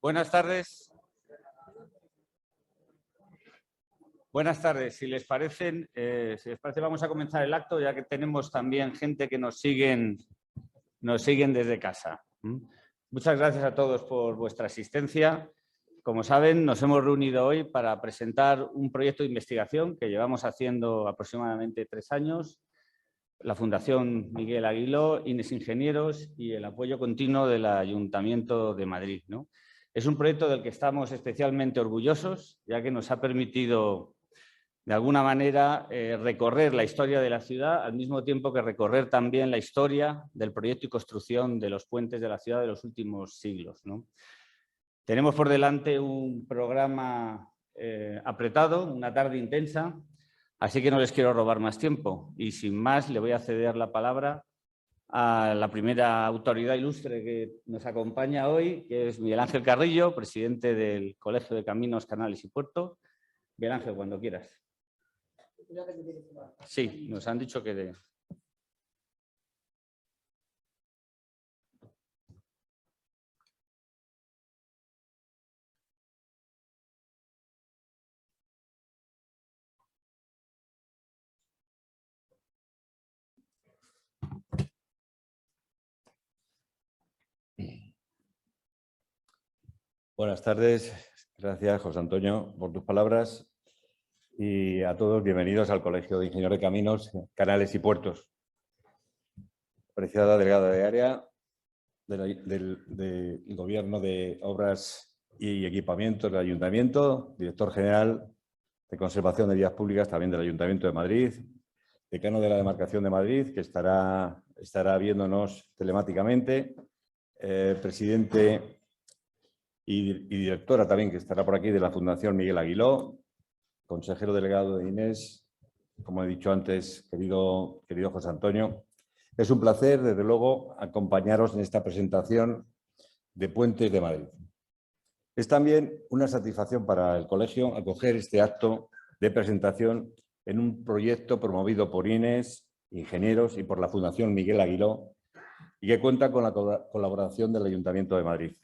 Buenas tardes. Buenas tardes. Si les parece, vamos a comenzar el acto, ya que tenemos también gente que nos siguen desde casa. Muchas gracias a todos por vuestra asistencia. Como saben, nos hemos reunido hoy para presentar un proyecto de investigación que llevamos haciendo aproximadamente 3 años. La Fundación Miguel Aguiló, INES Ingenieros y el apoyo continuo del Ayuntamiento de Madrid, ¿no? Es un proyecto del que estamos especialmente orgullosos, ya que nos ha permitido, de alguna manera, recorrer la historia de la ciudad, al mismo tiempo que recorrer también la historia del proyecto y construcción de los puentes de la ciudad de los últimos siglos, ¿no? Tenemos por delante un programa apretado, una tarde intensa, así que no les quiero robar más tiempo. Y sin más, le voy a ceder la palabra a la primera autoridad ilustre que nos acompaña hoy, que es Miguel Ángel Carrillo, presidente del Colegio de Caminos, Canales y Puertos. Miguel Ángel, cuando quieras. Sí, nos han dicho que de... Buenas tardes. Gracias, José Antonio, por tus palabras. Y a todos, bienvenidos al Colegio de Ingenieros de Caminos, Canales y Puertos. Apreciada delegada de área del Gobierno de Obras y Equipamientos del Ayuntamiento, director general de Conservación de Vías Públicas también del Ayuntamiento de Madrid, decano de la Demarcación de Madrid, que estará viéndonos telemáticamente, presidente y directora también, que estará por aquí, de la Fundación Miguel Aguiló, consejero delegado de INES, como he dicho antes, querido José Antonio. Es un placer, desde luego, acompañaros en esta presentación de Puentes de Madrid. Es también una satisfacción para el colegio acoger este acto de presentación en un proyecto promovido por INES, Ingenieros y por la Fundación Miguel Aguiló, y que cuenta con la colaboración del Ayuntamiento de Madrid.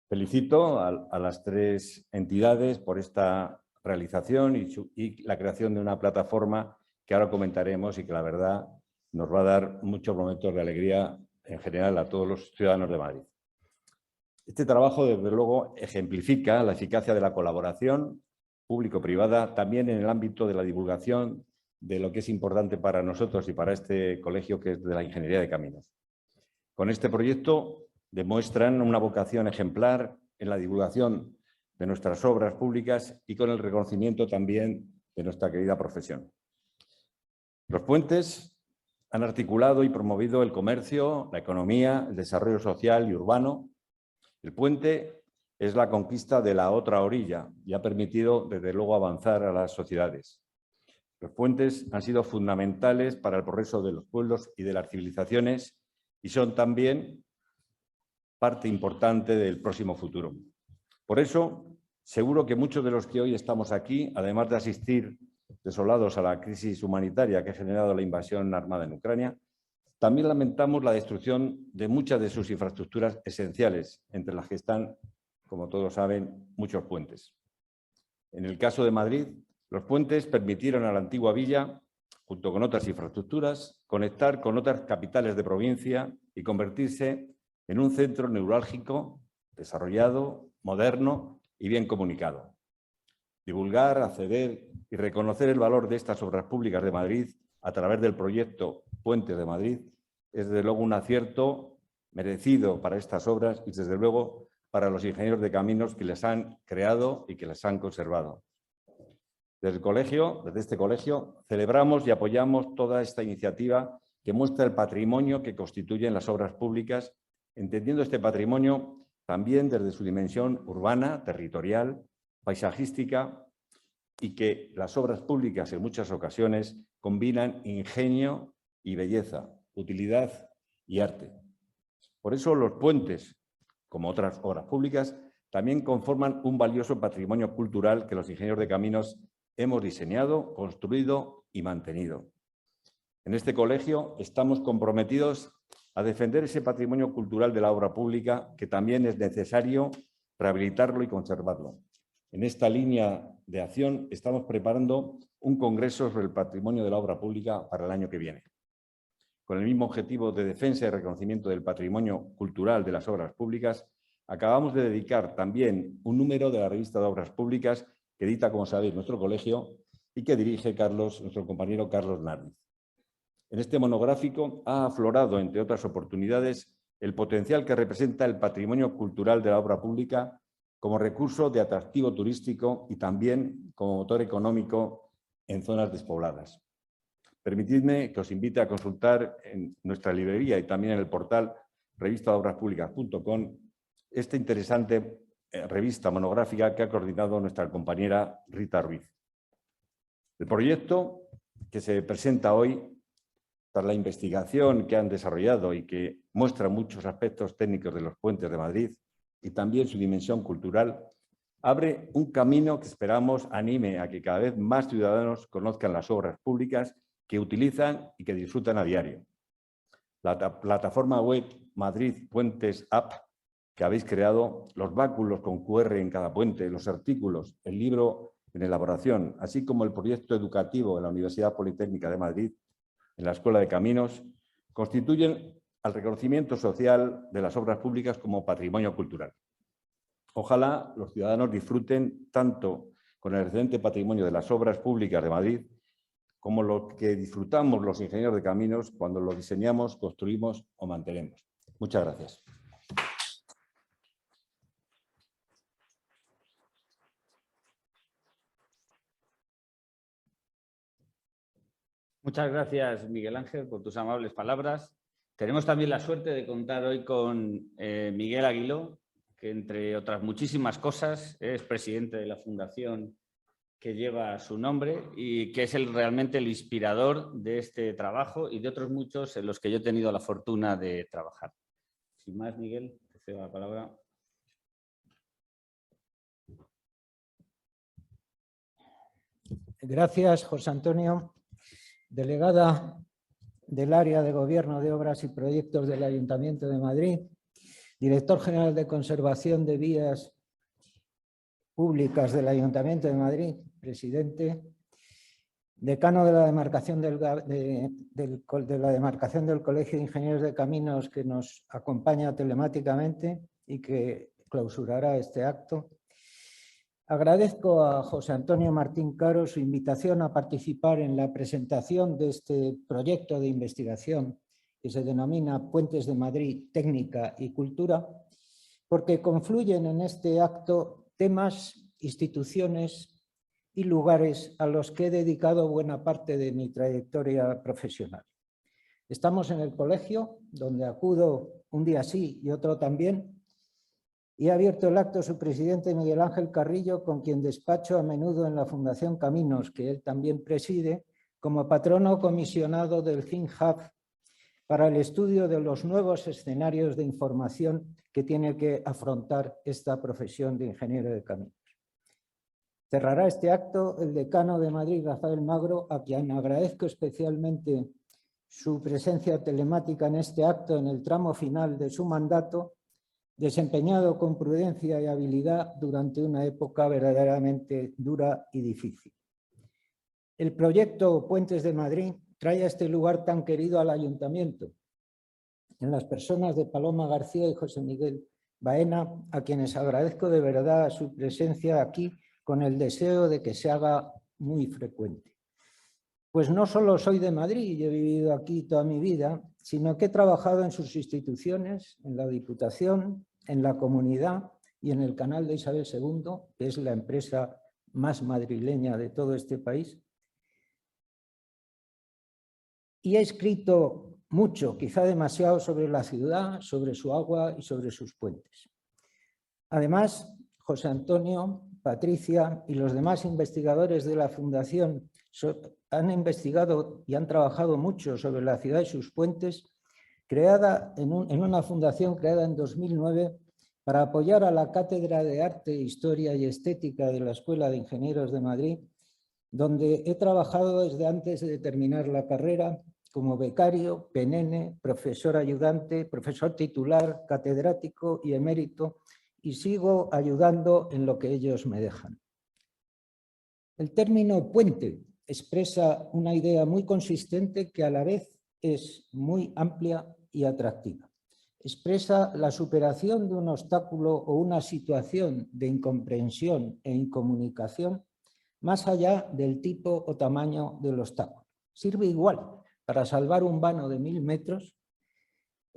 Felicito a las 3 entidades por esta realización y la creación de una plataforma que ahora comentaremos y que la verdad nos va a dar muchos momentos de alegría en general a todos los ciudadanos de Madrid. Este trabajo, desde luego, ejemplifica la eficacia de la colaboración público-privada también en el ámbito de la divulgación de lo que es importante para nosotros y para este colegio, que es de la Ingeniería de Caminos. Con este proyecto demuestran una vocación ejemplar en la divulgación de nuestras obras públicas y con el reconocimiento también de nuestra querida profesión. Los puentes han articulado y promovido el comercio, la economía, el desarrollo social y urbano. El puente es la conquista de la otra orilla y ha permitido, desde luego, avanzar a las sociedades. Los puentes han sido fundamentales para el progreso de los pueblos y de las civilizaciones y son también parte importante del próximo futuro. Por eso, seguro que muchos de los que hoy estamos aquí, además de asistir desolados a la crisis humanitaria que ha generado la invasión armada en Ucrania, también lamentamos la destrucción de muchas de sus infraestructuras esenciales, entre las que están, como todos saben, muchos puentes. En el caso de Madrid, los puentes permitieron a la antigua villa, junto con otras infraestructuras, conectar con otras capitales de provincia y convertirse en un centro neurálgico, desarrollado, moderno y bien comunicado. Divulgar, acceder y reconocer el valor de estas obras públicas de Madrid a través del proyecto Puentes de Madrid es, desde luego, un acierto merecido para estas obras y, desde luego, para los ingenieros de caminos que les han creado y que les han conservado. Desde este colegio, celebramos y apoyamos toda esta iniciativa que muestra el patrimonio que constituyen las obras públicas, entendiendo este patrimonio también desde su dimensión urbana, territorial, paisajística, y que las obras públicas en muchas ocasiones combinan ingenio y belleza, utilidad y arte. Por eso los puentes, como otras obras públicas, también conforman un valioso patrimonio cultural que los ingenieros de caminos hemos diseñado, construido y mantenido. En este colegio estamos comprometidos a defender ese patrimonio cultural de la obra pública que también es necesario rehabilitarlo y conservarlo. En esta línea de acción estamos preparando un congreso sobre el patrimonio de la obra pública para el año que viene. Con el mismo objetivo de defensa y reconocimiento del patrimonio cultural de las obras públicas, acabamos de dedicar también un número de la revista de obras públicas que edita, como sabéis, nuestro colegio y que dirige nuestro compañero Carlos Nardi. En este monográfico ha aflorado, entre otras oportunidades, el potencial que representa el patrimonio cultural de la obra pública como recurso de atractivo turístico y también como motor económico en zonas despobladas. Permitidme que os invite a consultar en nuestra librería y también en el portal revistadeobraspúblicas.com esta interesante revista monográfica que ha coordinado nuestra compañera Rita Ruiz. El proyecto que se presenta hoy, tras la investigación que han desarrollado y que muestra muchos aspectos técnicos de los puentes de Madrid y también su dimensión cultural, abre un camino que esperamos anime a que cada vez más ciudadanos conozcan las obras públicas que utilizan y que disfrutan a diario. La plataforma web Madrid Puentes App que habéis creado, los báculos con QR en cada puente, los artículos, el libro en elaboración, así como el proyecto educativo en la Universidad Politécnica de Madrid, en la Escuela de Caminos, constituyen el reconocimiento social de las obras públicas como patrimonio cultural. Ojalá los ciudadanos disfruten tanto con el excelente patrimonio de las obras públicas de Madrid como lo que disfrutamos los ingenieros de caminos cuando lo diseñamos, construimos o mantenemos. Muchas gracias. Muchas gracias, Miguel Ángel, por tus amables palabras. Tenemos también la suerte de contar hoy con Miguel Aguiló, que entre otras muchísimas cosas es presidente de la fundación que lleva su nombre y que es realmente el inspirador de este trabajo y de otros muchos en los que yo he tenido la fortuna de trabajar. Sin más, Miguel, te cedo la palabra. Gracias, José Antonio. Delegada del Área de Gobierno de Obras y Proyectos del Ayuntamiento de Madrid, Director General de Conservación de Vías Públicas del Ayuntamiento de Madrid, Presidente, Decano de la Demarcación del Colegio de Ingenieros de Caminos, que nos acompaña telemáticamente y que clausurará este acto. Agradezco a José Antonio Martín Caro su invitación a participar en la presentación de este proyecto de investigación que se denomina Puentes de Madrid, Técnica y Cultura, porque confluyen en este acto temas, instituciones y lugares a los que he dedicado buena parte de mi trayectoria profesional. Estamos en el colegio, donde acudo un día sí y otro también, y ha abierto el acto su presidente Miguel Ángel Carrillo, con quien despacho a menudo en la Fundación Caminos, que él también preside, como patrono comisionado del Think Hub para el estudio de los nuevos escenarios de información que tiene que afrontar esta profesión de ingeniero de caminos. Cerrará este acto el decano de Madrid, Rafael Magro, a quien agradezco especialmente su presencia telemática en este acto en el tramo final de su mandato, desempeñado con prudencia y habilidad durante una época verdaderamente dura y difícil. El proyecto Puentes de Madrid trae a este lugar tan querido al Ayuntamiento, en las personas de Paloma García y José Miguel Baena, a quienes agradezco de verdad su presencia aquí, con el deseo de que se haga muy frecuente. Pues no solo soy de Madrid y he vivido aquí toda mi vida, sino que he trabajado en sus instituciones, en la Diputación, en la Comunidad y en el Canal de Isabel II, que es la empresa más madrileña de todo este país. Y he escrito mucho, quizá demasiado, sobre la ciudad, sobre su agua y sobre sus puentes. Además, José Antonio, Patricia y los demás investigadores de la Fundación han investigado y han trabajado mucho sobre la ciudad y sus puentes, creada en una fundación creada en 2009 para apoyar a la Cátedra de Arte, Historia y Estética de la Escuela de Ingenieros de Madrid, donde he trabajado desde antes de terminar la carrera como becario, PNN, profesor ayudante, profesor titular, catedrático y emérito, y sigo ayudando en lo que ellos me dejan. El término puente expresa una idea muy consistente que a la vez es muy amplia y atractiva. Expresa la superación de un obstáculo o una situación de incomprensión e incomunicación más allá del tipo o tamaño del obstáculo. Sirve igual para salvar un vano de 1000 metros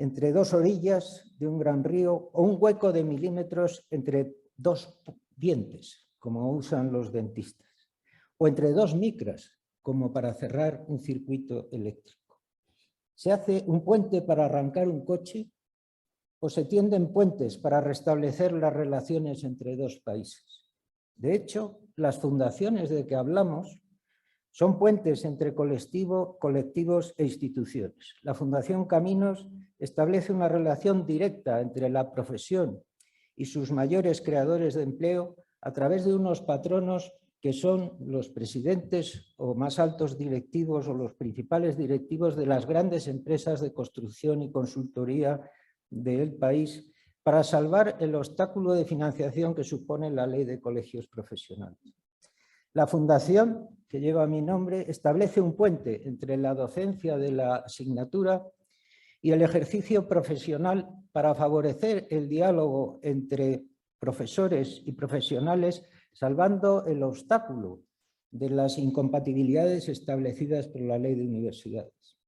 entre dos orillas de un gran río o un hueco de milímetros entre dos dientes, como usan los dentistas, o entre dos micras, como para cerrar un circuito eléctrico. ¿Se hace un puente para arrancar un coche o se tienden puentes para restablecer las relaciones entre dos países? De hecho, las fundaciones de que hablamos son puentes entre colectivos e instituciones. La Fundación Caminos establece una relación directa entre la profesión y sus mayores creadores de empleo a través de unos patronos que son los presidentes o más altos directivos o los principales directivos de las grandes empresas de construcción y consultoría del país para salvar el obstáculo de financiación que supone la Ley de Colegios Profesionales. La fundación, que lleva mi nombre, establece un puente entre la docencia de la asignatura y el ejercicio profesional para favorecer el diálogo entre profesores y profesionales, salvando el obstáculo de las incompatibilidades establecidas por la Ley de Universidades.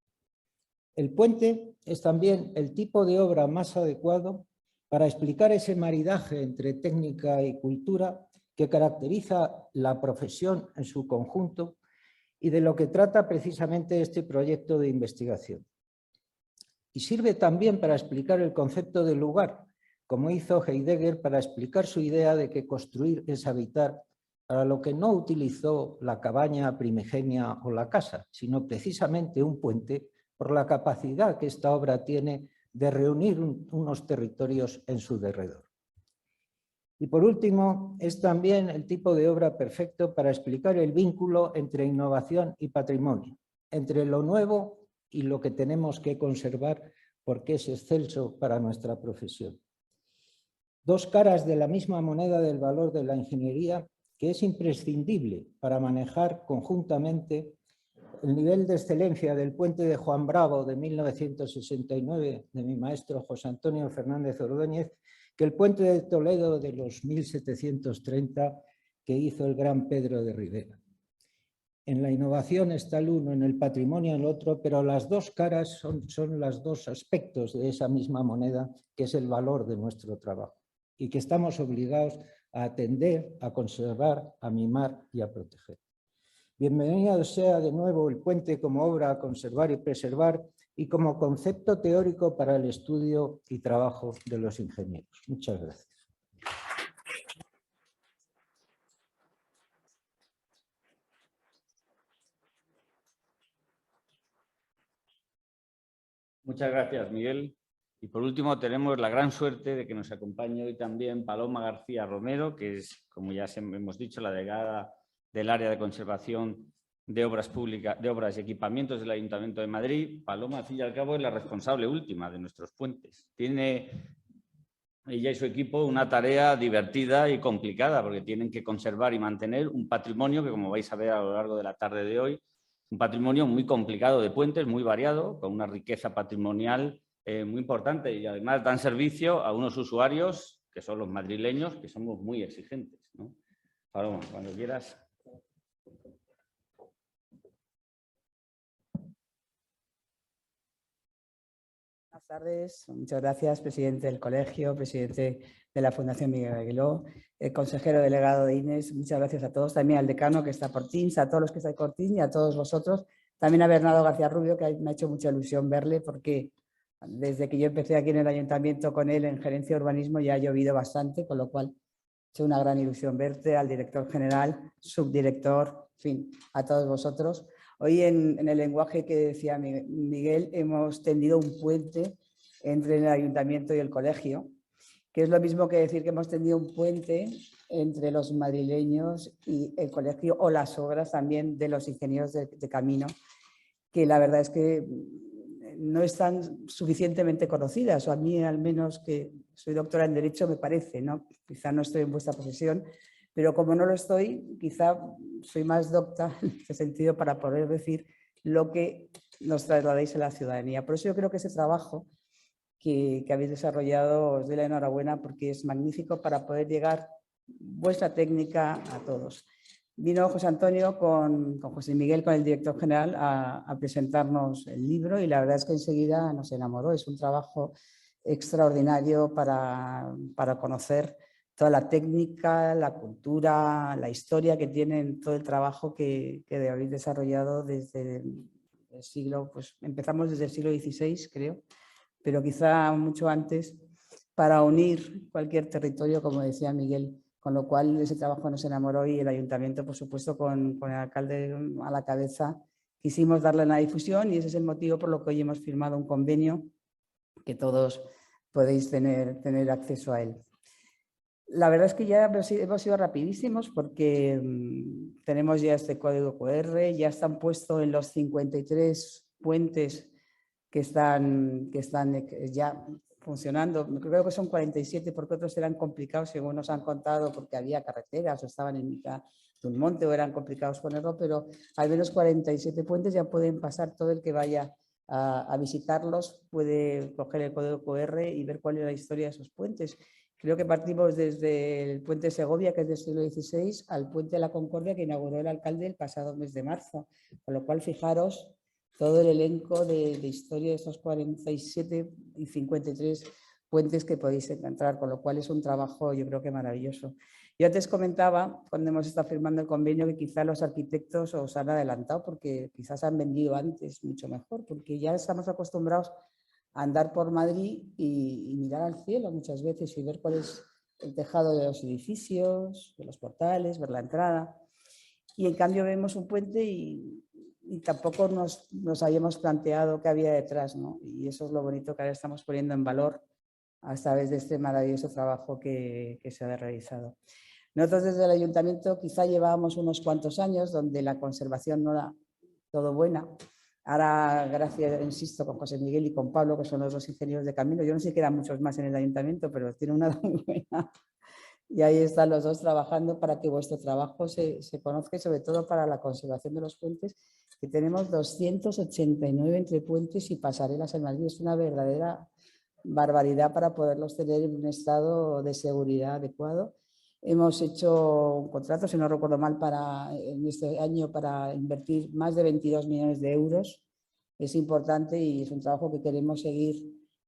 El puente es también el tipo de obra más adecuado para explicar ese maridaje entre técnica y cultura que caracteriza la profesión en su conjunto y de lo que trata precisamente este proyecto de investigación. Y sirve también para explicar el concepto de lugar, como hizo Heidegger para explicar su idea de que construir es habitar, para lo que no utilizó la cabaña primigenia o la casa, sino precisamente un puente por la capacidad que esta obra tiene de reunir unos territorios en su derredor. Y por último, es también el tipo de obra perfecto para explicar el vínculo entre innovación y patrimonio, entre lo nuevo y lo que tenemos que conservar porque es excelso para nuestra profesión. Dos caras de la misma moneda del valor de la ingeniería que es imprescindible para manejar conjuntamente el nivel de excelencia del puente de Juan Bravo de 1969 de mi maestro José Antonio Fernández Ordóñez, que el puente de Toledo de los 1730 que hizo el gran Pedro de Rivera. En la innovación está el uno, en el patrimonio el otro, pero las dos caras son los dos aspectos de esa misma moneda, que es el valor de nuestro trabajo y que estamos obligados a atender, a conservar, a mimar y a proteger. Bienvenido sea de nuevo el puente como obra a conservar y preservar y como concepto teórico para el estudio y trabajo de los ingenieros. Muchas gracias. Muchas gracias, Miguel. Y por último tenemos la gran suerte de que nos acompañe hoy también Paloma García Romero, que es, como ya hemos dicho, la delegada del área de conservación de obras públicas, de obras y equipamientos del Ayuntamiento de Madrid. Paloma, al fin y al cabo, es la responsable última de nuestros puentes. Tiene ella y su equipo una tarea divertida y complicada, porque tienen que conservar y mantener un patrimonio que, como vais a ver a lo largo de la tarde de hoy, un patrimonio muy complicado de puentes, muy variado, con una riqueza patrimonial muy importante, y además dan servicio a unos usuarios que son los madrileños, que somos muy exigentes, ¿no? Paloma, cuando quieras. Buenas tardes, muchas gracias, presidente del colegio, presidente de la Fundación Miguel Aguiló, el consejero delegado de INES, muchas gracias a todos, también al decano que está por Teams, a todos los que estáis por Teams y a todos vosotros, también a Bernardo García Rubio, que me ha hecho mucha ilusión verle porque desde que yo empecé aquí en el ayuntamiento con él en gerencia de urbanismo ya ha llovido bastante, con lo cual ha hecho una gran ilusión verte, al director general, subdirector, en fin, a todos vosotros. Hoy en el lenguaje que decía Miguel hemos tendido un puente entre el ayuntamiento y el colegio, que es lo mismo que decir que hemos tendido un puente entre los madrileños y el colegio o las obras también de los ingenieros de camino, que la verdad es que no están suficientemente conocidas, o a mí al menos, que soy doctora en Derecho, me parece, ¿no? Quizá no estoy en vuestra profesión, pero como no lo estoy, quizá soy más docta en ese sentido para poder decir lo que nos trasladáis a la ciudadanía. Por eso yo creo que ese trabajo que habéis desarrollado os doy la enhorabuena, porque es magnífico para poder llegar vuestra técnica a todos. Vino José Antonio con José Miguel, con el director general, a presentarnos el libro y la verdad es que enseguida nos enamoró. Es un trabajo extraordinario para conocer toda la técnica, la cultura, la historia que tienen, todo el trabajo que habéis desarrollado desde el siglo, pues empezamos desde el siglo XVI, creo, pero quizá mucho antes, para unir cualquier territorio, como decía Miguel, con lo cual ese trabajo nos enamoró y el ayuntamiento, por supuesto, con el alcalde a la cabeza, quisimos darle una difusión y ese es el motivo por lo que hoy hemos firmado un convenio que todos podéis tener acceso a él. La verdad es que ya hemos sido rapidísimos porque tenemos ya este código QR, ya están puestos en los 53 puentes que están ya funcionando. Creo que son 47 porque otros eran complicados, según nos han contado, porque había carreteras o estaban en mitad de un monte o eran complicados ponerlo, pero al menos 47 puentes ya pueden pasar. Todo el que vaya a visitarlos puede coger el código QR y ver cuál es la historia de esos puentes. Creo que partimos desde el puente Segovia, que es del siglo XVI, al puente de la Concordia, que inauguró el alcalde el pasado mes de marzo. Con lo cual, fijaros todo el elenco de historia de esos 47 y 53 puentes que podéis encontrar, con lo cual es un trabajo, yo creo que maravilloso. Yo antes comentaba, cuando hemos estado firmando el convenio, que quizá los arquitectos os han adelantado porque quizás han vendido antes mucho mejor, porque ya estamos acostumbrados a andar por Madrid y mirar al cielo muchas veces y ver cuál es el tejado de los edificios, de los portales, ver la entrada. Y en cambio vemos un puente y tampoco nos habíamos planteado qué había detrás, ¿no? Y eso es lo bonito que ahora estamos poniendo en valor a través de este maravilloso trabajo que se ha realizado. Nosotros desde el ayuntamiento quizá llevábamos unos cuantos años donde la conservación no era todo buena. Ahora, gracias, insisto, con José Miguel y con Pablo, que son los dos ingenieros de camino, yo no sé si quedan muchos más en el ayuntamiento, pero tiene una muy buena. Y ahí están los dos trabajando para que vuestro trabajo se conozca y sobre todo para la conservación de los puentes, que tenemos 289 entre puentes y pasarelas en Madrid. Es una verdadera barbaridad para poderlos tener en un estado de seguridad adecuado. Hemos hecho un contrato, si no recuerdo mal, en este año para invertir más de 22 millones de euros. Es importante y es un trabajo que queremos seguir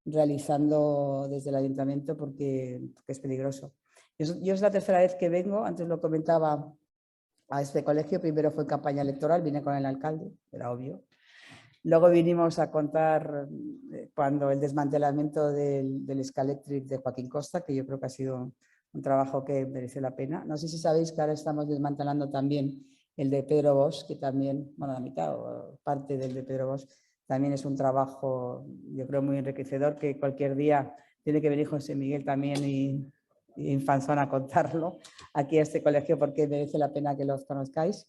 realizando desde el ayuntamiento porque es peligroso. Yo es la tercera vez que vengo, antes lo comentaba, a este colegio. Primero fue en campaña electoral, vine con el alcalde, era obvio. Luego vinimos a contar cuando el desmantelamiento del Scalectric de Joaquín Costa, que yo creo que ha sido un trabajo que merece la pena. No sé si sabéis que ahora estamos desmantelando también el de Pedro Bosch, que también, bueno, la mitad o parte del de Pedro Bosch, también es un trabajo, yo creo, muy enriquecedor, que cualquier día tiene que venir José Miguel también y Infanzón a contarlo aquí a este colegio, porque merece la pena que los conozcáis.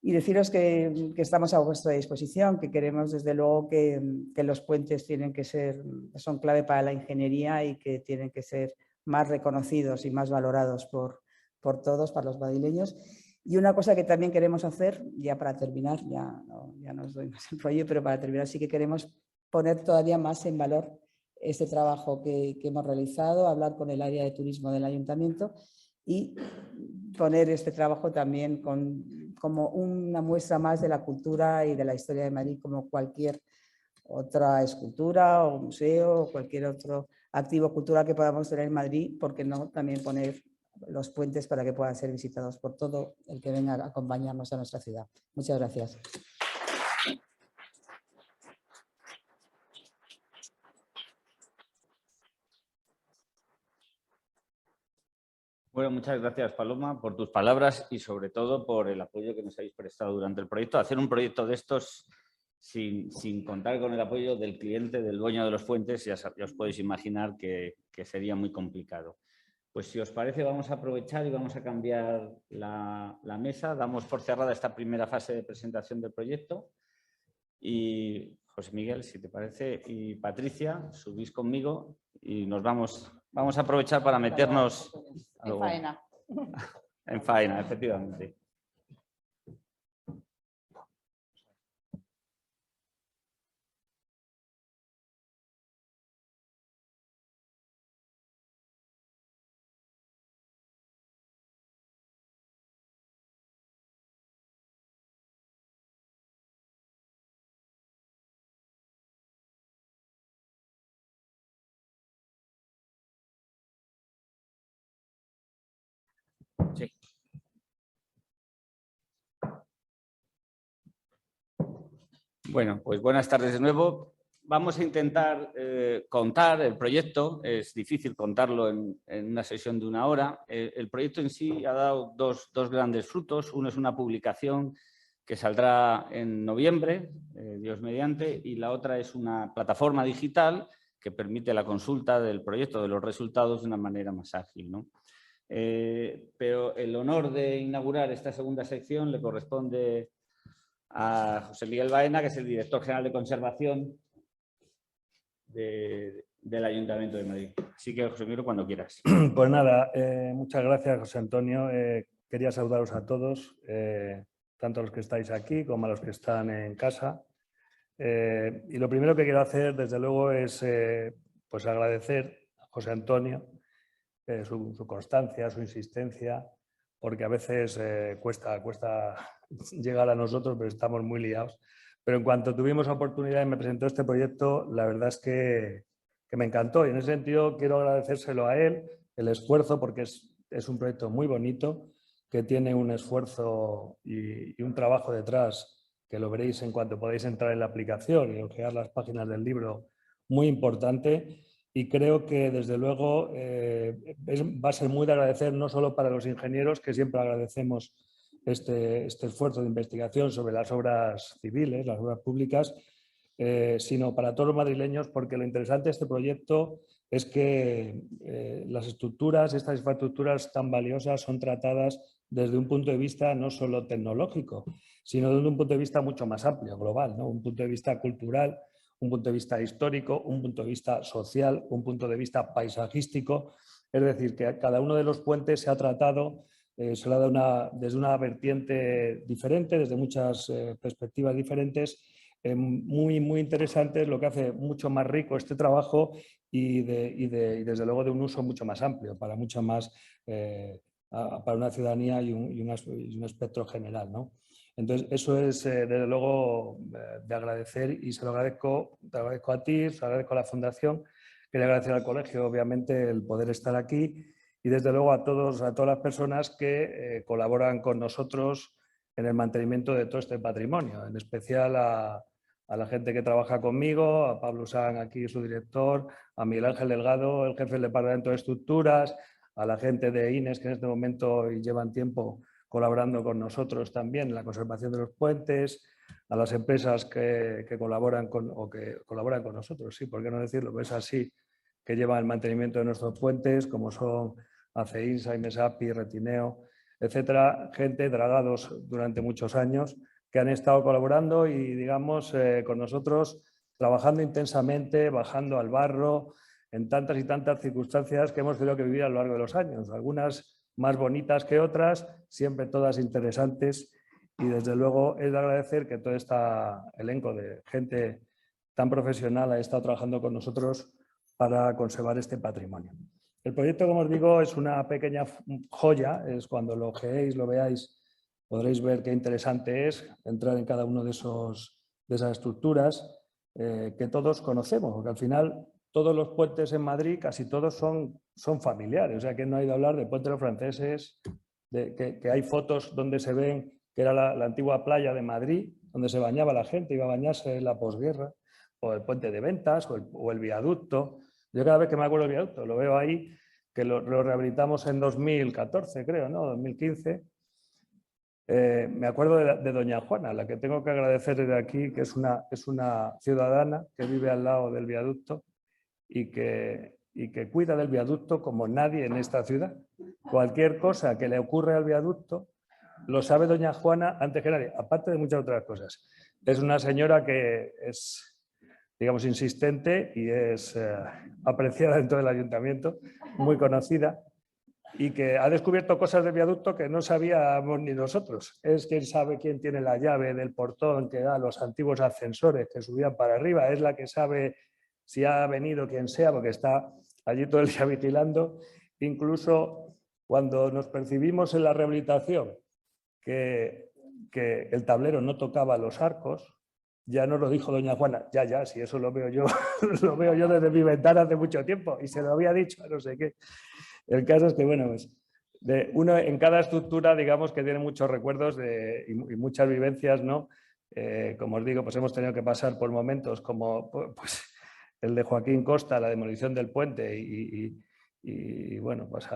Y deciros que estamos a vuestra disposición, que queremos desde luego que los puentes son clave para la ingeniería y que tienen que ser más reconocidos y más valorados por todos, para los madrileños. Y una cosa que también queremos hacer, ya para terminar, ya no os doy más el rollo, pero para terminar sí que queremos poner todavía más en valor este trabajo que hemos realizado, hablar con el área de turismo del ayuntamiento y poner este trabajo también como una muestra más de la cultura y de la historia de Madrid, como cualquier otra escultura o museo o cualquier otro activo cultural que podamos tener en Madrid, porque no también poner los puentes para que puedan ser visitados por todo el que venga a acompañarnos a nuestra ciudad. Muchas gracias. Bueno, muchas gracias, Paloma, por tus palabras y sobre todo por el apoyo que nos habéis prestado durante el proyecto. Hacer un proyecto de estos sin contar con el apoyo del cliente, del dueño de los puentes, ya os podéis imaginar que sería muy complicado. Pues si os parece, vamos a aprovechar y vamos a cambiar la mesa. Damos por cerrada esta primera fase de presentación del proyecto y José Miguel, si te parece, y Patricia, subís conmigo y nos vamos a aprovechar para meternos En faena. en faena, efectivamente. Sí. Bueno, pues buenas tardes de nuevo. Vamos a intentar contar el proyecto. Es difícil contarlo en una sesión de 1 hora. El proyecto en sí ha dado dos grandes frutos. Uno es una publicación que saldrá en noviembre, Dios mediante, y la otra es una plataforma digital que permite la consulta del proyecto, de los resultados, de una manera más ágil, ¿no? Pero el honor de inaugurar esta segunda sección le corresponde a José Miguel Baena, que es el director general de conservación del Ayuntamiento de Madrid. Así que, José Miguel, cuando quieras. Pues nada, muchas gracias, José Antonio. Quería saludaros a todos, tanto a los que estáis aquí como a los que están en casa. Y lo primero que quiero hacer, desde luego, es pues agradecer a José Antonio su constancia, su insistencia, porque a veces cuesta llegar a nosotros, pero estamos muy liados. Pero en cuanto tuvimos oportunidad y me presentó este proyecto, la verdad es que me encantó. Y en ese sentido quiero agradecérselo a él, el esfuerzo, porque es un proyecto muy bonito, que tiene un esfuerzo y un trabajo detrás, que lo veréis en cuanto podáis entrar en la aplicación y ojear las páginas del libro, muy importante. Y creo que, desde luego, va a ser muy de agradecer, no solo para los ingenieros, que siempre agradecemos este esfuerzo de investigación sobre las obras civiles, las obras públicas, sino para todos los madrileños, porque lo interesante de este proyecto es que las estructuras, estas infraestructuras tan valiosas, son tratadas desde un punto de vista no solo tecnológico, sino desde un punto de vista mucho más amplio, global, ¿no? Un punto de vista cultural, un punto de vista histórico, un punto de vista social, un punto de vista paisajístico. Es decir, que a cada uno de los puentes se ha tratado, se le ha dado desde una vertiente diferente, desde muchas perspectivas diferentes, muy, muy interesantes, lo que hace mucho más rico este trabajo y desde luego de un uso mucho más amplio, para mucho más, para una ciudadanía y un espectro general, ¿no? Entonces, eso es desde luego de agradecer, y te agradezco a ti, se lo agradezco a la Fundación, quería agradecer al colegio, obviamente, el poder estar aquí, y desde luego a todas las personas que colaboran con nosotros en el mantenimiento de todo este patrimonio, en especial a la gente que trabaja conmigo, a Pablo San, aquí su director, a Miguel Ángel Delgado, el jefe del Departamento de Estructuras, a la gente de INES, que en este momento y llevan tiempo colaborando con nosotros también en la conservación de los puentes, a las empresas que colaboran con nosotros, sí, por qué no decirlo, pues es así, que llevan el mantenimiento de nuestros puentes, como son ACEINSA, IMESAPI, Retineo, etcétera, gente, dragados durante muchos años, que han estado colaborando y, digamos, con nosotros, trabajando intensamente, bajando al barro, en tantas y tantas circunstancias que hemos tenido que vivir a lo largo de los años, algunas más bonitas que otras, siempre todas interesantes, y desde luego es de agradecer que todo este elenco de gente tan profesional ha estado trabajando con nosotros para conservar este patrimonio. El proyecto, como os digo, es una pequeña joya, es cuando lo ojeéis, lo veáis, podréis ver qué interesante es entrar en cada uno de esas estructuras que todos conocemos, porque al final todos los puentes en Madrid, casi todos son familiares. O sea, que no ha ido a hablar de puentes de los franceses, que hay fotos donde se ven que era la antigua playa de Madrid, donde se bañaba la gente, iba a bañarse en la posguerra, o el puente de Ventas, o el viaducto. Yo cada vez que me acuerdo del viaducto, lo veo ahí, que lo rehabilitamos en 2014, creo, ¿no? 2015. Me acuerdo de doña Juana, a la que tengo que agradecer desde aquí, que es una ciudadana que vive al lado del viaducto y que cuida del viaducto como nadie en esta ciudad. Cualquier cosa que le ocurre al viaducto lo sabe doña Juana antes que nadie, aparte de muchas otras cosas. Es una señora que es digamos, insistente y es apreciada dentro del ayuntamiento, muy conocida, y que ha descubierto cosas del viaducto que no sabíamos ni nosotros. Es quién sabe quién tiene la llave del portón que da a los antiguos ascensores que subían para arriba, es la que sabe si ha venido quien sea, porque está allí todo el día vigilando. Incluso cuando nos percibimos en la rehabilitación que el tablero no tocaba los arcos, ya nos lo dijo doña Juana, ya, si eso lo veo yo, lo veo yo desde mi ventana hace mucho tiempo y se lo había dicho, no sé qué. El caso es que, bueno, pues uno en cada estructura, digamos que tiene muchos recuerdos y muchas vivencias, ¿no? Como os digo, pues hemos tenido que pasar por momentos como pues, el de Joaquín Costa, la demolición del puente y bueno, pues,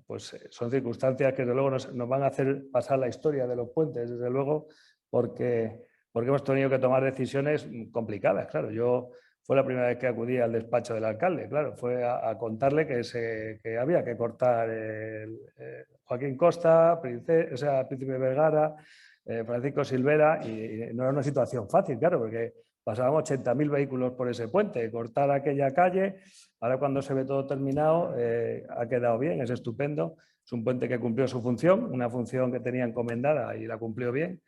pues son circunstancias que desde luego nos van a hacer pasar la historia de los puentes, desde luego, porque hemos tenido que tomar decisiones complicadas, claro. Fue la primera vez que acudí al despacho del alcalde, claro, fue a contarle que había que cortar Joaquín Costa, Príncipe Vergara, Francisco Silvera, y no era una situación fácil, claro, porque pasábamos 80.000 vehículos por ese puente, cortar aquella calle, ahora cuando se ve todo terminado ha quedado bien, es estupendo, es un puente que cumplió su función, una función que tenía encomendada y la cumplió bien.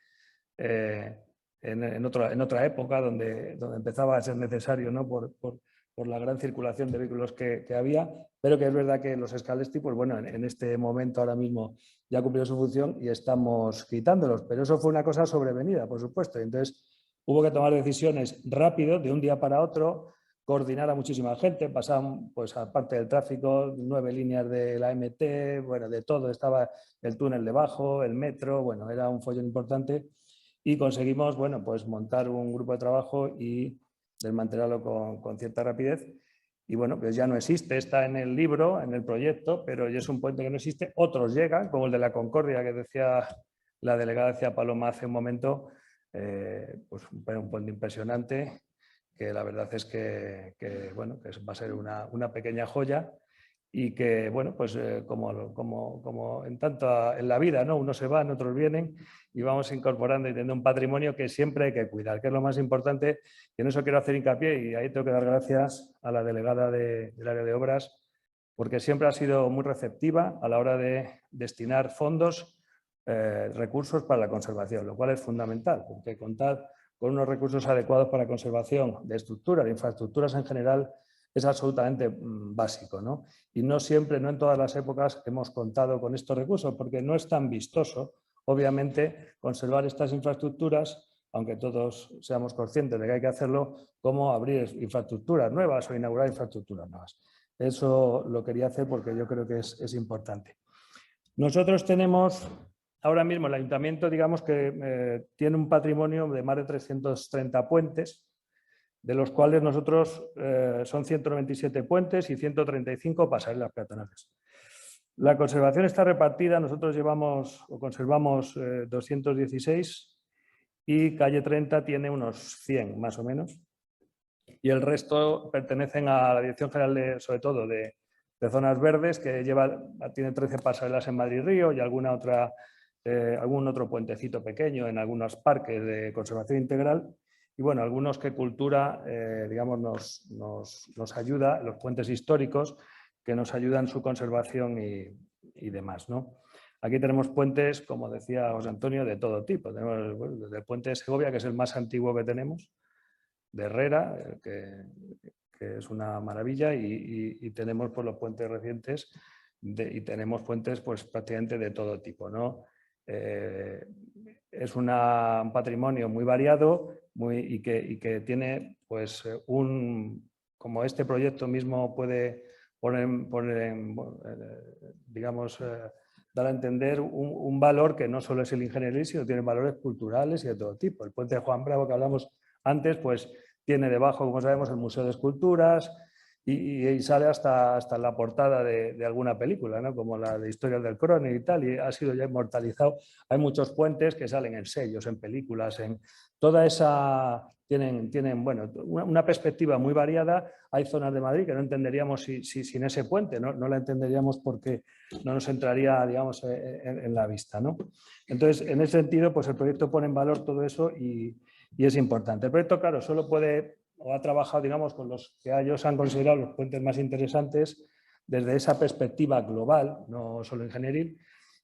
En otra época donde empezaba a ser necesario, ¿no? por la gran circulación de vehículos que había, pero que es verdad que los Scalesti, pues bueno, en este momento ahora mismo ya cumplió su función y estamos quitándolos, pero eso fue una cosa sobrevenida, por supuesto, y entonces hubo que tomar decisiones rápido, de un día para otro, coordinar a muchísima gente, pasaban, pues aparte del tráfico, 9 líneas de la MT, bueno, de todo, estaba el túnel debajo, el metro, bueno, era un follón importante. Y conseguimos, bueno, pues montar un grupo de trabajo y desmantelarlo con cierta rapidez. Y bueno, pues ya no existe, está en el libro, en el proyecto, pero ya es un puente que no existe. Otros llegan, como el de la Concordia, que decía la delegada decía Paloma hace un momento, pues un puente impresionante, que la verdad es que bueno, que va a ser una pequeña joya. Y que, bueno, pues como en tanto en la vida, ¿no? Unos se van, otros vienen y vamos incorporando y teniendo un patrimonio que siempre hay que cuidar, que es lo más importante. Y en eso quiero hacer hincapié y ahí tengo que dar gracias a la delegada del área de obras, porque siempre ha sido muy receptiva a la hora de destinar fondos, recursos para la conservación, lo cual es fundamental, porque contar con unos recursos adecuados para la conservación de estructuras, de infraestructuras en general, es absolutamente básico, ¿no? Y no siempre, no en todas las épocas hemos contado con estos recursos, porque no es tan vistoso, obviamente, conservar estas infraestructuras, aunque todos seamos conscientes de que hay que hacerlo, como abrir infraestructuras nuevas o inaugurar infraestructuras nuevas. Eso lo quería hacer porque yo creo que es importante. Nosotros tenemos ahora mismo el ayuntamiento, digamos que tiene un patrimonio de más de 330 puentes, de los cuales nosotros son 197 puentes y 135 pasarelas peatonales. La conservación está repartida, nosotros conservamos 216 y calle 30 tiene unos 100 más o menos. Y el resto pertenecen a la Dirección General, sobre todo, de Zonas Verdes, que tiene 13 pasarelas en Madrid Río y algún otro puentecito pequeño en algunos parques de conservación integral. Y bueno, algunos que Cultura, digamos, nos ayuda, los puentes históricos, que nos ayudan en su conservación y demás, ¿no? Aquí tenemos puentes, como decía José Antonio, de todo tipo. Tenemos desde el puente de Segovia, que es el más antiguo que tenemos, de Herrera, que es una maravilla, y tenemos pues, los puentes recientes y tenemos puentes pues, prácticamente de todo tipo, ¿no? Es un patrimonio muy variado y que tiene, pues, como este proyecto mismo puede digamos, dar a entender un valor que no solo es el ingenieril, sino tiene valores culturales y de todo tipo. El puente de Juan Bravo que hablamos antes, pues tiene debajo, como sabemos, el Museo de Esculturas y sale hasta la portada de alguna película, ¿no? Como la de Historias del Crónico y tal, y ha sido ya inmortalizado. Hay muchos puentes que salen en sellos, en películas, en toda esa... Tienen bueno, una perspectiva muy variada. Hay zonas de Madrid que no entenderíamos sin ese puente, no la entenderíamos porque no nos entraría, digamos, en la vista, ¿no? Entonces, en ese sentido, pues el proyecto pone en valor todo eso y es importante. El proyecto, claro, solo puede o ha trabajado, digamos, con los que ellos han considerado los puentes más interesantes desde esa perspectiva global, no solo ingenieril,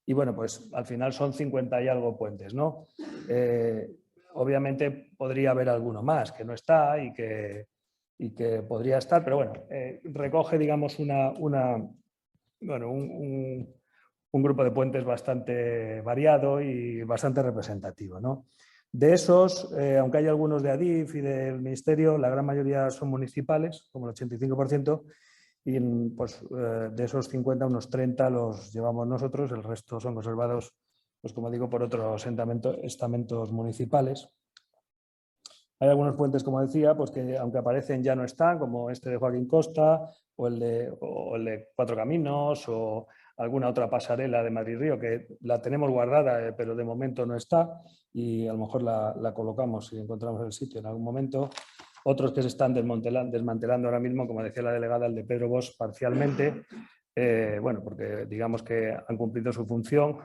y bueno, pues al final son 50 y algo puentes, ¿no? Obviamente podría haber alguno más que no está y que podría estar, pero bueno, recoge, digamos, un grupo de puentes bastante variado y bastante representativo, ¿no? De esos, aunque hay algunos de ADIF y del Ministerio, la gran mayoría son municipales, como el 85%, y pues, de esos 50, unos 30 los llevamos nosotros, el resto son conservados, pues como digo, por otros estamentos municipales. Hay algunos puentes, como decía, pues que aunque aparecen ya no están, como este de Joaquín Costa o el de Cuatro Caminos o alguna otra pasarela de Madrid-Río, que la tenemos guardada, pero de momento no está y a lo mejor la colocamos si encontramos el sitio en algún momento. Otros que se están desmantelando ahora mismo, como decía la delegada, el de Pedro Bosch parcialmente, bueno, porque digamos que han cumplido su función,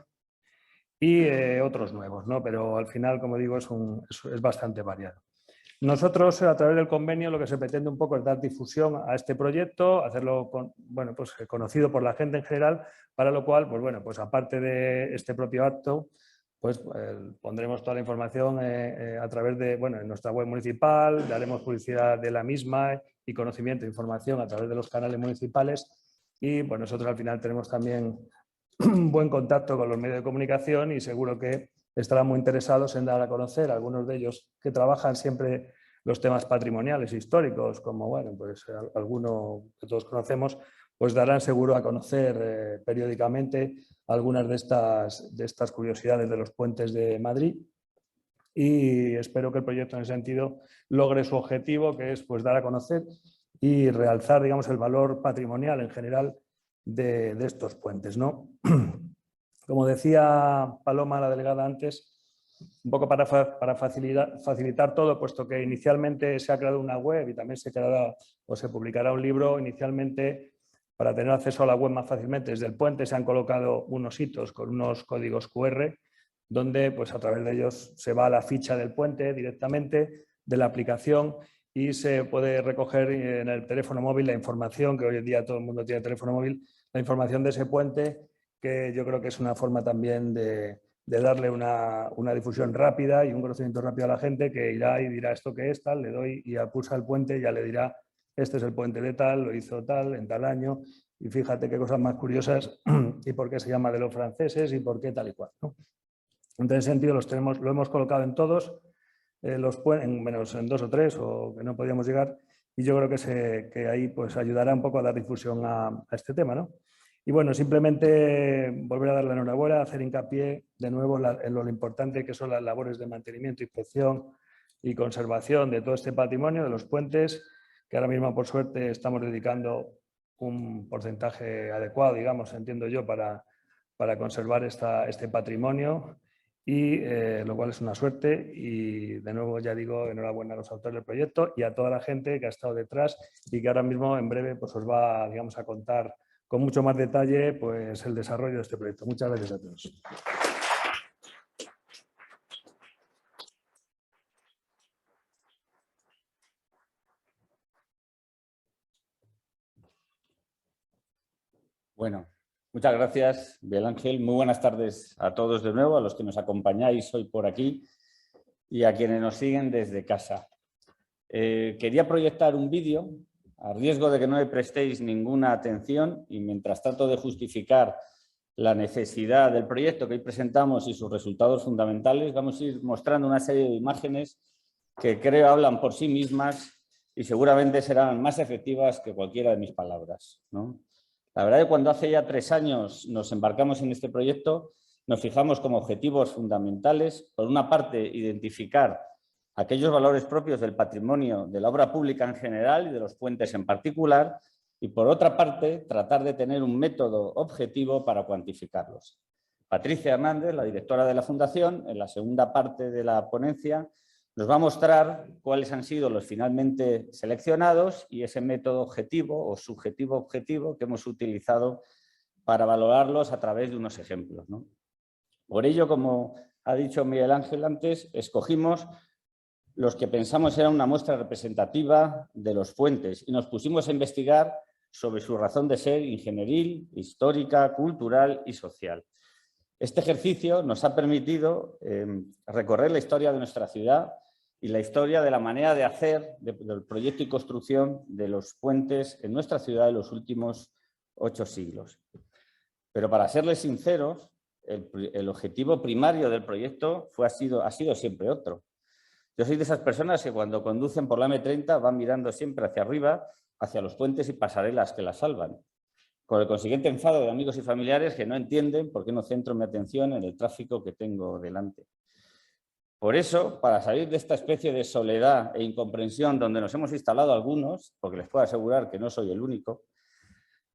y otros nuevos, ¿no? Pero al final, como digo, es bastante variado. Nosotros, a través del convenio, lo que se pretende un poco es dar difusión a este proyecto, hacerlo bueno, pues, conocido por la gente en general, para lo cual, pues bueno, pues aparte de este propio acto, pues pondremos toda la información a través de, bueno, en nuestra web municipal, daremos publicidad de la misma y conocimiento e información a través de los canales municipales y pues nosotros al final tenemos también un buen contacto con los medios de comunicación y seguro que estarán muy interesados en dar a conocer a algunos de ellos que trabajan siempre los temas patrimoniales históricos, como bueno, pues alguno que todos conocemos, pues darán seguro a conocer periódicamente algunas de estas curiosidades de los puentes de Madrid y espero que el proyecto en ese sentido logre su objetivo, que es pues dar a conocer y realzar, digamos, el valor patrimonial en general de estos puentes, ¿no? Como decía Paloma, la delegada antes, un poco para facilitar todo, puesto que inicialmente se ha creado una web y también se creará o se publicará un libro, inicialmente para tener acceso a la web más fácilmente desde el puente se han colocado unos hitos con unos códigos QR donde pues a través de ellos se va a la ficha del puente directamente de la aplicación y se puede recoger en el teléfono móvil la información, que hoy en día todo el mundo tiene teléfono móvil, la información de ese puente, que yo creo que es una forma también de darle una difusión rápida y un conocimiento rápido a la gente que irá y dirá esto que es tal, le doy y pulsa el puente y ya le dirá este es el puente de tal, lo hizo tal, en tal año y fíjate qué cosas más curiosas y por qué se llama de los franceses y por qué tal y cual, ¿no? En ese sentido lo hemos colocado en todos, menos en 2 o 3 o que no podíamos llegar y yo creo que ahí pues ayudará un poco a dar difusión a este tema, ¿no? Y bueno, simplemente volver a dar la enhorabuena, hacer hincapié de nuevo en lo importante que son las labores de mantenimiento, inspección y conservación de todo este patrimonio, de los puentes, que ahora mismo por suerte estamos dedicando un porcentaje adecuado, digamos, entiendo yo, para conservar este patrimonio y lo cual es una suerte y de nuevo ya digo enhorabuena a los autores del proyecto y a toda la gente que ha estado detrás y que ahora mismo en breve pues os va, digamos, a contar con mucho más detalle pues el desarrollo de este proyecto. Muchas gracias a todos. Bueno, muchas gracias, Miguel Ángel. Muy buenas tardes a todos de nuevo, a los que nos acompañáis hoy por aquí y a quienes nos siguen desde casa. Quería proyectar un vídeo, a riesgo de que no me prestéis ninguna atención y mientras trato de justificar la necesidad del proyecto que hoy presentamos y sus resultados fundamentales, vamos a ir mostrando una serie de imágenes que creo hablan por sí mismas y seguramente serán más efectivas que cualquiera de mis palabras, ¿no? La verdad es que cuando hace ya 3 años nos embarcamos en este proyecto, nos fijamos como objetivos fundamentales, por una parte, identificar aquellos valores propios del patrimonio de la obra pública en general y de los puentes en particular, y por otra parte, tratar de tener un método objetivo para cuantificarlos. Patricia Hernández, la directora de la Fundación, en la segunda parte de la ponencia, nos va a mostrar cuáles han sido los finalmente seleccionados y ese método objetivo o subjetivo objetivo que hemos utilizado para valorarlos a través de unos ejemplos, ¿no? Por ello, como ha dicho Miguel Ángel antes, escogimos los que pensamos era una muestra representativa de los puentes y nos pusimos a investigar sobre su razón de ser ingenieril, histórica, cultural y social. Este ejercicio nos ha permitido recorrer la historia de nuestra ciudad y la historia de la manera de hacer del proyecto y construcción de los puentes en nuestra ciudad en los últimos 8 siglos. Pero para serles sinceros, el objetivo primario del proyecto ha sido siempre otro. Yo soy de esas personas que cuando conducen por la M30 van mirando siempre hacia arriba, hacia los puentes y pasarelas que la salvan, con el consiguiente enfado de amigos y familiares que no entienden por qué no centro mi atención en el tráfico que tengo delante. Por eso, para salir de esta especie de soledad e incomprensión donde nos hemos instalado algunos, porque les puedo asegurar que no soy el único,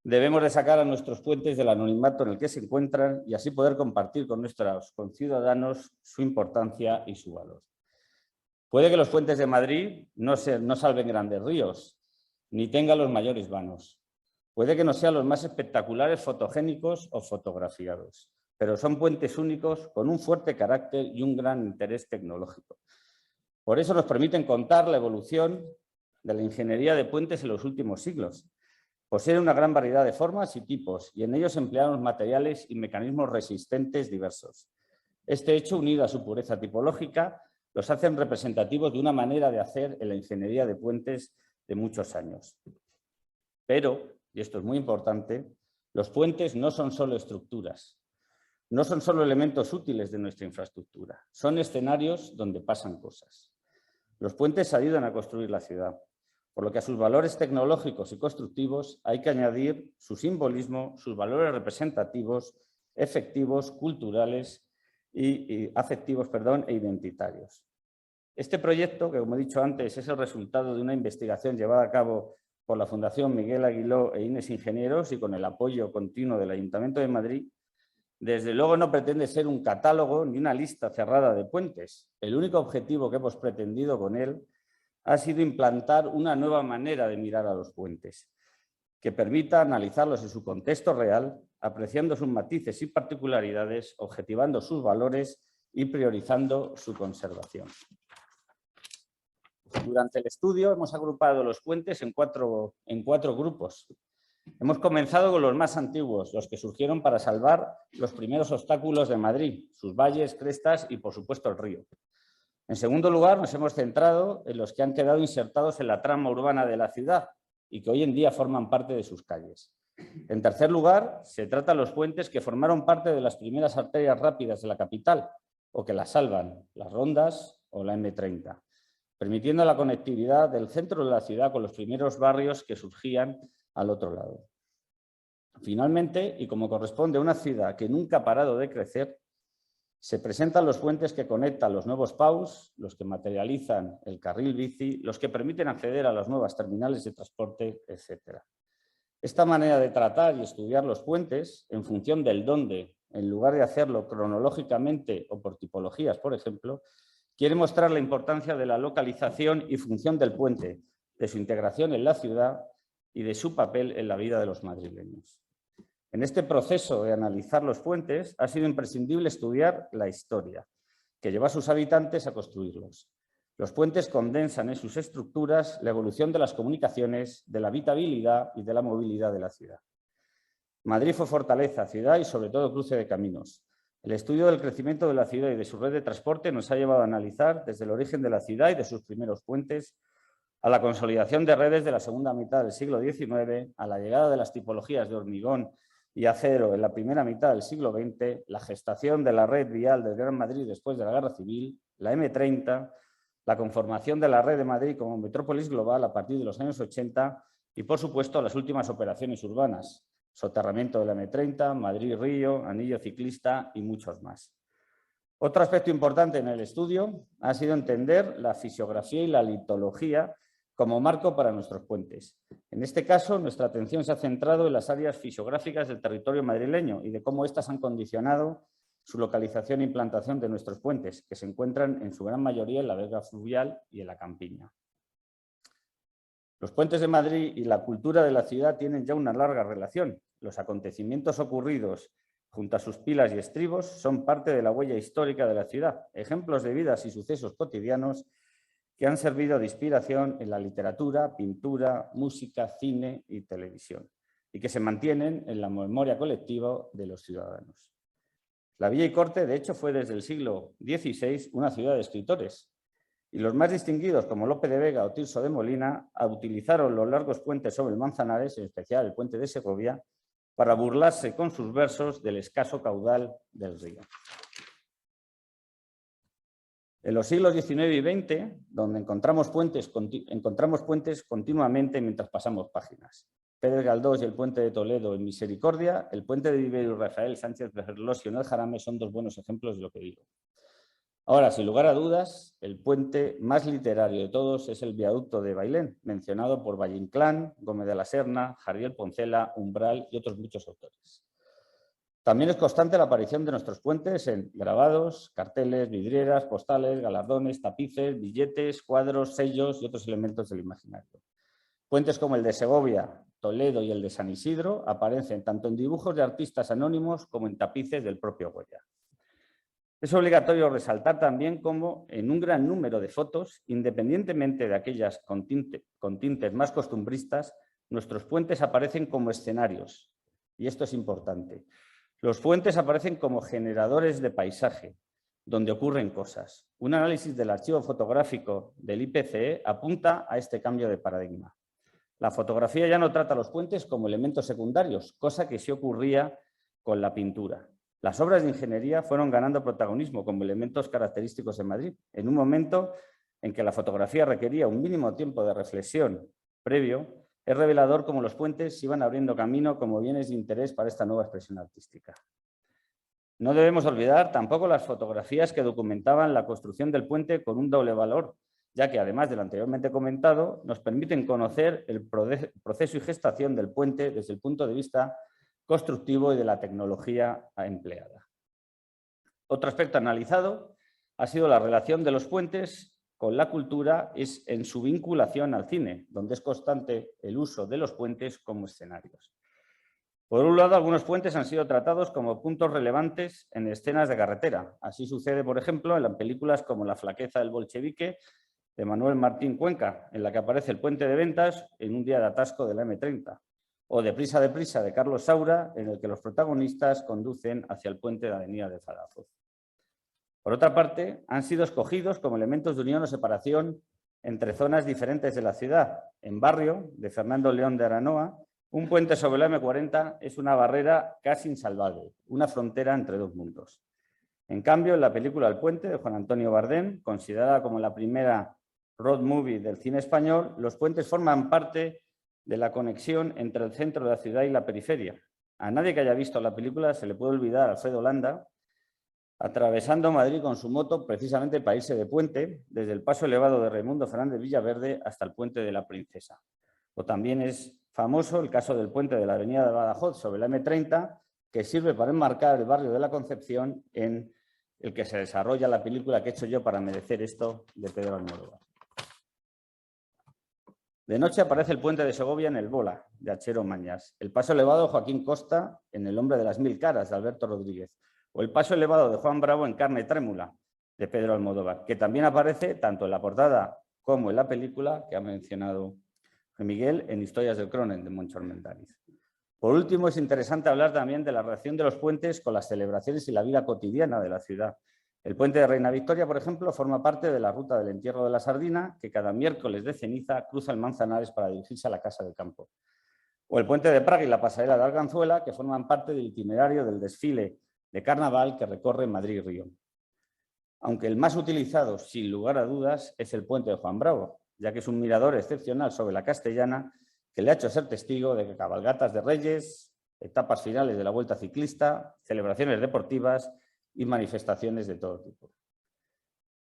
debemos de sacar a nuestros puentes del anonimato en el que se encuentran y así poder compartir con nuestros conciudadanos su importancia y su valor. Puede que los puentes de Madrid no salven grandes ríos, ni tengan los mayores vanos. Puede que no sean los más espectaculares, fotogénicos o fotografiados, pero son puentes únicos con un fuerte carácter y un gran interés tecnológico. Por eso nos permiten contar la evolución de la ingeniería de puentes en los últimos siglos. Poseen una gran variedad de formas y tipos y en ellos empleamos materiales y mecanismos resistentes diversos. Este hecho, unido a su pureza tipológica, los hacen representativos de una manera de hacer en la ingeniería de puentes de muchos años. Pero, y esto es muy importante, los puentes no son solo estructuras, no son solo elementos útiles de nuestra infraestructura, son escenarios donde pasan cosas. Los puentes ayudan a construir la ciudad, por lo que a sus valores tecnológicos y constructivos hay que añadir su simbolismo, sus valores representativos, efectivos, culturales afectivos e identitarios. Este proyecto, que como he dicho antes, es el resultado de una investigación llevada a cabo por la Fundación Miguel Aguiló e Ines Ingenieros y con el apoyo continuo del Ayuntamiento de Madrid, desde luego no pretende ser un catálogo ni una lista cerrada de puentes. El único objetivo que hemos pretendido con él ha sido implantar una nueva manera de mirar a los puentes, que permita analizarlos en su contexto real, apreciando sus matices y particularidades, objetivando sus valores y priorizando su conservación. Durante el estudio hemos agrupado los puentes en cuatro grupos. Hemos comenzado con los más antiguos, los que surgieron para salvar los primeros obstáculos de Madrid, sus valles, crestas y, por supuesto, el río. En segundo lugar, nos hemos centrado en los que han quedado insertados en la trama urbana de la ciudad y que hoy en día forman parte de sus calles. En tercer lugar, se trata de los puentes que formaron parte de las primeras arterias rápidas de la capital o que las salvan, las rondas o la M30, permitiendo la conectividad del centro de la ciudad con los primeros barrios que surgían al otro lado. Finalmente, y como corresponde a una ciudad que nunca ha parado de crecer, se presentan los puentes que conectan los nuevos PAUs, los que materializan el carril bici, los que permiten acceder a las nuevas terminales de transporte, etc. Esta manera de tratar y estudiar los puentes, en función del dónde, en lugar de hacerlo cronológicamente o por tipologías, por ejemplo, quiere mostrar la importancia de la localización y función del puente, de su integración en la ciudad y de su papel en la vida de los madrileños. En este proceso de analizar los puentes ha sido imprescindible estudiar la historia, que lleva a sus habitantes a construirlos. Los puentes condensan en sus estructuras la evolución de las comunicaciones, de la habitabilidad y de la movilidad de la ciudad. Madrid fue fortaleza, ciudad y sobre todo cruce de caminos. El estudio del crecimiento de la ciudad y de su red de transporte nos ha llevado a analizar desde el origen de la ciudad y de sus primeros puentes a la consolidación de redes de la segunda mitad del siglo XIX, a la llegada de las tipologías de hormigón y acero en la primera mitad del siglo XX, la gestación de la red vial del Gran Madrid después de la Guerra Civil, la M30, la conformación de la red de Madrid como metrópolis global a partir de los años 80 y, por supuesto, las últimas operaciones urbanas, soterramiento de la M30, Madrid-Río, anillo ciclista y muchos más. Otro aspecto importante en el estudio ha sido entender la fisiografía y la litología como marco para nuestros puentes. En este caso, nuestra atención se ha centrado en las áreas fisiográficas del territorio madrileño y de cómo éstas han condicionado su localización e implantación de nuestros puentes, que se encuentran en su gran mayoría en la vega fluvial y en la campiña. Los puentes de Madrid y la cultura de la ciudad tienen ya una larga relación. Los acontecimientos ocurridos junto a sus pilas y estribos son parte de la huella histórica de la ciudad, ejemplos de vidas y sucesos cotidianos que han servido de inspiración en la literatura, pintura, música, cine y televisión, y que se mantienen en la memoria colectiva de los ciudadanos. La Villa y Corte, de hecho, fue desde el siglo XVI una ciudad de escritores, y los más distinguidos, como Lope de Vega o Tirso de Molina, utilizaron los largos puentes sobre el Manzanares, en especial el puente de Segovia, para burlarse con sus versos del escaso caudal del río. En los siglos XIX y XX, donde encontramos puentes continuamente mientras pasamos páginas. Pérez Galdós y el puente de Toledo en Misericordia, el puente de Viveiro y Rafael Sánchez de Ferlosio en el Jarame son dos buenos ejemplos de lo que digo. Ahora, sin lugar a dudas, el puente más literario de todos es el viaducto de Bailén, mencionado por Valle Inclán, Gómez de la Serna, Jardiel Poncela, Umbral y otros muchos autores. También es constante la aparición de nuestros puentes en grabados, carteles, vidrieras, postales, galardones, tapices, billetes, cuadros, sellos y otros elementos del imaginario. Puentes como el de Segovia, Toledo y el de San Isidro aparecen tanto en dibujos de artistas anónimos como en tapices del propio Goya. Es obligatorio resaltar también cómo en un gran número de fotos, independientemente de aquellas con tintes más costumbristas, nuestros puentes aparecen como escenarios. Y esto es importante. Los puentes aparecen como generadores de paisaje, donde ocurren cosas. Un análisis del archivo fotográfico del IPCE apunta a este cambio de paradigma. La fotografía ya no trata los puentes como elementos secundarios, cosa que sí ocurría con la pintura. Las obras de ingeniería fueron ganando protagonismo como elementos característicos de Madrid, en un momento en que la fotografía requería un mínimo tiempo de reflexión previo. Es revelador cómo los puentes iban abriendo camino como bienes de interés para esta nueva expresión artística. No debemos olvidar tampoco las fotografías que documentaban la construcción del puente con un doble valor, ya que además de lo anteriormente comentado, nos permiten conocer el proceso y gestación del puente desde el punto de vista constructivo y de la tecnología empleada. Otro aspecto analizado ha sido la relación de los puentes con la cultura en su vinculación al cine, donde es constante el uso de los puentes como escenarios. Por un lado, algunos puentes han sido tratados como puntos relevantes en escenas de carretera. Así sucede, por ejemplo, en películas como La flaqueza del bolchevique, de Manuel Martín Cuenca, en la que aparece el puente de Ventas en un día de atasco de la M30. O Deprisa, deprisa, de Carlos Saura, en el que los protagonistas conducen hacia el puente de la avenida de Zaragoza. Por otra parte, han sido escogidos como elementos de unión o separación entre zonas diferentes de la ciudad. En Barrio, de Fernando León de Aranoa, un puente sobre la M40 es una barrera casi insalvable, una frontera entre dos mundos. En cambio, en la película El puente, de Juan Antonio Bardem, considerada como la primera road movie del cine español, los puentes forman parte de la conexión entre el centro de la ciudad y la periferia. A nadie que haya visto la película se le puede olvidar a Alfredo Landa atravesando Madrid con su moto precisamente para irse de puente, desde el paso elevado de Raimundo Fernández Villaverde hasta el puente de la Princesa. O también es famoso el caso del puente de la avenida de Badajoz sobre la M30, que sirve para enmarcar el barrio de la Concepción en el que se desarrolla la película que he hecho yo para merecer esto, de Pedro Almodóvar. De noche aparece el puente de Segovia en El Bola, de Achero Mañas, el paso elevado de Joaquín Costa en El hombre de las mil caras, de Alberto Rodríguez, o el paso elevado de Juan Bravo en Carne trémula, de Pedro Almodóvar, que también aparece tanto en la portada como en la película que ha mencionado Miguel en Historias del Cronen, de Moncho Armendáriz. Por último, es interesante hablar también de la relación de los puentes con las celebraciones y la vida cotidiana de la ciudad. El puente de Reina Victoria, por ejemplo, forma parte de la ruta del entierro de la sardina, que cada miércoles de ceniza cruza el Manzanares para dirigirse a la Casa del Campo. O el puente de Praga y la pasarela de Arganzuela, que forman parte del itinerario del desfile de carnaval que recorre Madrid y Río. Aunque el más utilizado, sin lugar a dudas, es el puente de Juan Bravo, ya que es un mirador excepcional sobre la Castellana que le ha hecho ser testigo de cabalgatas de reyes, etapas finales de la Vuelta Ciclista, celebraciones deportivas y manifestaciones de todo tipo.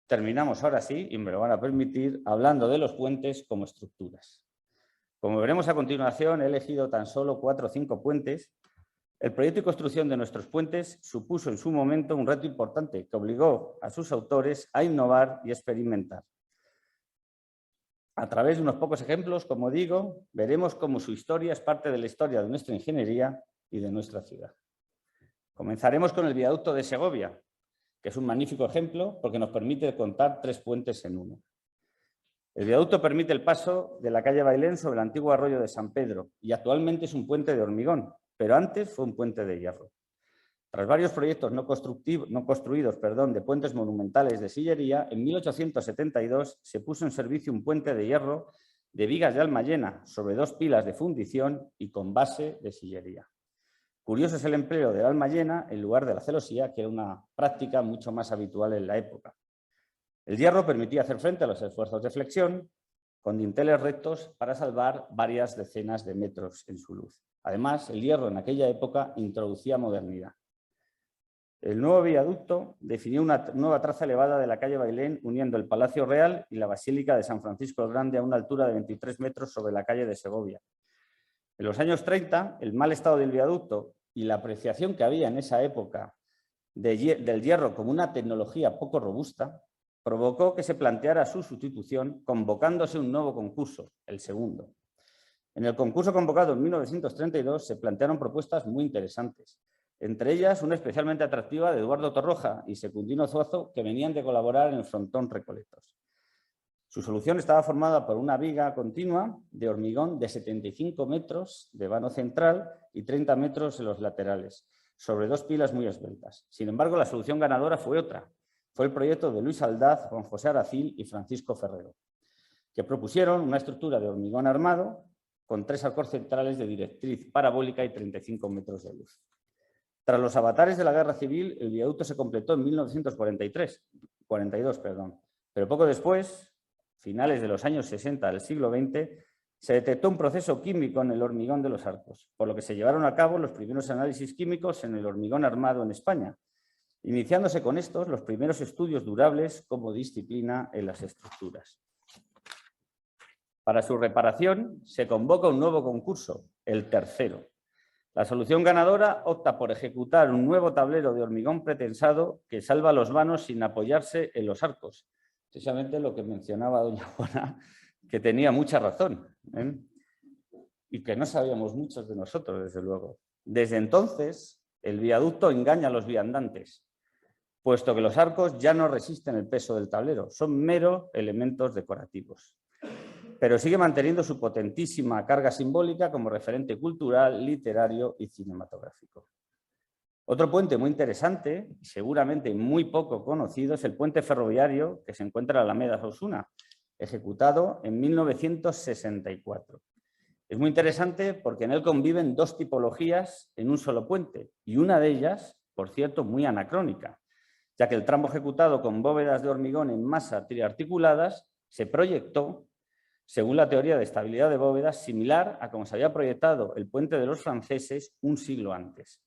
Terminamos ahora sí, y me lo van a permitir, hablando de los puentes como estructuras. Como veremos a continuación, he elegido tan solo 4 o 5 puentes. El proyecto y construcción de nuestros puentes supuso en su momento un reto importante que obligó a sus autores a innovar y experimentar. A través de unos pocos ejemplos, como digo, veremos cómo su historia es parte de la historia de nuestra ingeniería y de nuestra ciudad. Comenzaremos con el viaducto de Segovia, que es un magnífico ejemplo porque nos permite contar 3 puentes en uno. El viaducto permite el paso de la calle Bailén sobre el antiguo arroyo de San Pedro y actualmente es un puente de hormigón, pero antes fue un puente de hierro. Tras varios proyectos no construidos de puentes monumentales de sillería, en 1872 se puso en servicio un puente de hierro de vigas de almayena sobre 2 pilas de fundición y con base de sillería. Curioso es el empleo del almayena en lugar de la celosía, que era una práctica mucho más habitual en la época. El hierro permitía hacer frente a los esfuerzos de flexión con dinteles rectos para salvar varias decenas de metros en su luz. Además, el hierro en aquella época introducía modernidad. El nuevo viaducto definió una nueva traza elevada de la calle Bailén, uniendo el Palacio Real y la Basílica de San Francisco el Grande a una altura de 23 metros sobre la calle de Segovia. En los años 30, el mal estado del viaducto y la apreciación que había en esa época del hierro como una tecnología poco robusta provocó que se planteara su sustitución convocándose un nuevo concurso, el segundo. En el concurso convocado en 1932 se plantearon propuestas muy interesantes, entre ellas una especialmente atractiva de Eduardo Torroja y Secundino Zuazo, que venían de colaborar en el frontón Recoletos. Su solución estaba formada por una viga continua de hormigón de 75 metros de vano central y 30 metros en los laterales, sobre 2 pilas muy esbeltas. Sin embargo, la solución ganadora fue otra. Fue el proyecto de Luis Aldaz, Juan José Aracil y Francisco Ferrero, que propusieron una estructura de hormigón armado con 3 arcos centrales de directriz parabólica y 35 metros de luz. Tras los avatares de la Guerra Civil, el viaducto se completó en 1942, pero poco después, finales de los años 60 del siglo XX, se detectó un proceso químico en el hormigón de los arcos, por lo que se llevaron a cabo los primeros análisis químicos en el hormigón armado en España, iniciándose con estos los primeros estudios durables como disciplina en las estructuras. Para su reparación se convoca un nuevo concurso, el tercero. La solución ganadora opta por ejecutar un nuevo tablero de hormigón pretensado que salva los vanos sin apoyarse en los arcos. Precisamente lo que mencionaba doña Juana, que tenía mucha razón, ¿eh? Y que no sabíamos muchos de nosotros, desde luego. Desde entonces, el viaducto engaña a los viandantes, puesto que los arcos ya no resisten el peso del tablero, son meros elementos decorativos. Pero sigue manteniendo su potentísima carga simbólica como referente cultural, literario y cinematográfico. Otro puente muy interesante, y seguramente muy poco conocido, es el puente ferroviario que se encuentra en Alameda de Osuna, ejecutado en 1964. Es muy interesante porque en él conviven 2 tipologías en un solo puente, y una de ellas, por cierto, muy anacrónica, ya que el tramo ejecutado con bóvedas de hormigón en masa triarticuladas se proyectó según la teoría de estabilidad de bóvedas, similar a como se había proyectado el puente de los franceses un siglo antes.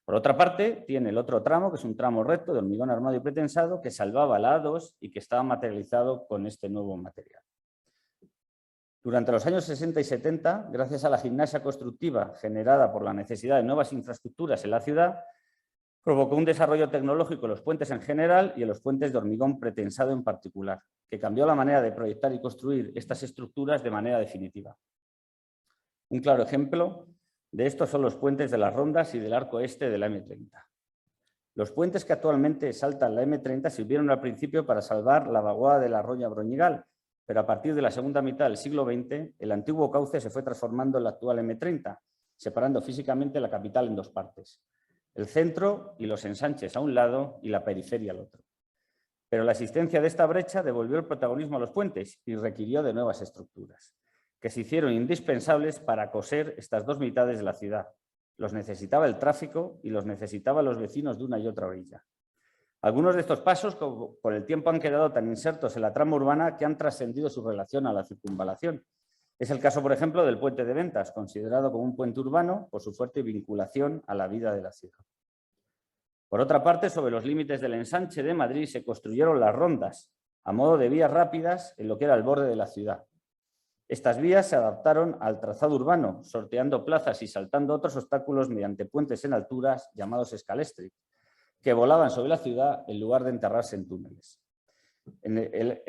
Por otra parte, tiene el otro tramo, que es un tramo recto de hormigón armado y pretensado, que salvaba la A2 y que estaba materializado con este nuevo material. Durante los años 60 y 70, gracias a la gimnasia constructiva generada por la necesidad de nuevas infraestructuras en la ciudad, provocó un desarrollo tecnológico en los puentes en general y en los puentes de hormigón pretensado en particular, que cambió la manera de proyectar y construir estas estructuras de manera definitiva. Un claro ejemplo de esto son los puentes de las Rondas y del arco este de la M30. Los puentes que actualmente saltan la M30 sirvieron al principio para salvar la vaguada de la Roña Broñigal, pero a partir de la segunda mitad del siglo XX, el antiguo cauce se fue transformando en la actual M30, separando físicamente la capital en 2 partes. El centro y los ensanches a un lado y la periferia al otro. Pero la existencia de esta brecha devolvió el protagonismo a los puentes y requirió de nuevas estructuras, que se hicieron indispensables para coser estas 2 mitades de la ciudad. Los necesitaba el tráfico y los necesitaban los vecinos de una y otra orilla. Algunos de estos pasos, con el tiempo, han quedado tan insertos en la trama urbana que han trascendido su relación a la circunvalación. Es el caso, por ejemplo, del puente de Ventas, considerado como un puente urbano por su fuerte vinculación a la vida de la ciudad. Por otra parte, sobre los límites del ensanche de Madrid se construyeron las rondas, a modo de vías rápidas en lo que era el borde de la ciudad. Estas vías se adaptaron al trazado urbano, sorteando plazas y saltando otros obstáculos mediante puentes en alturas llamados escalestri, que volaban sobre la ciudad en lugar de enterrarse en túneles. En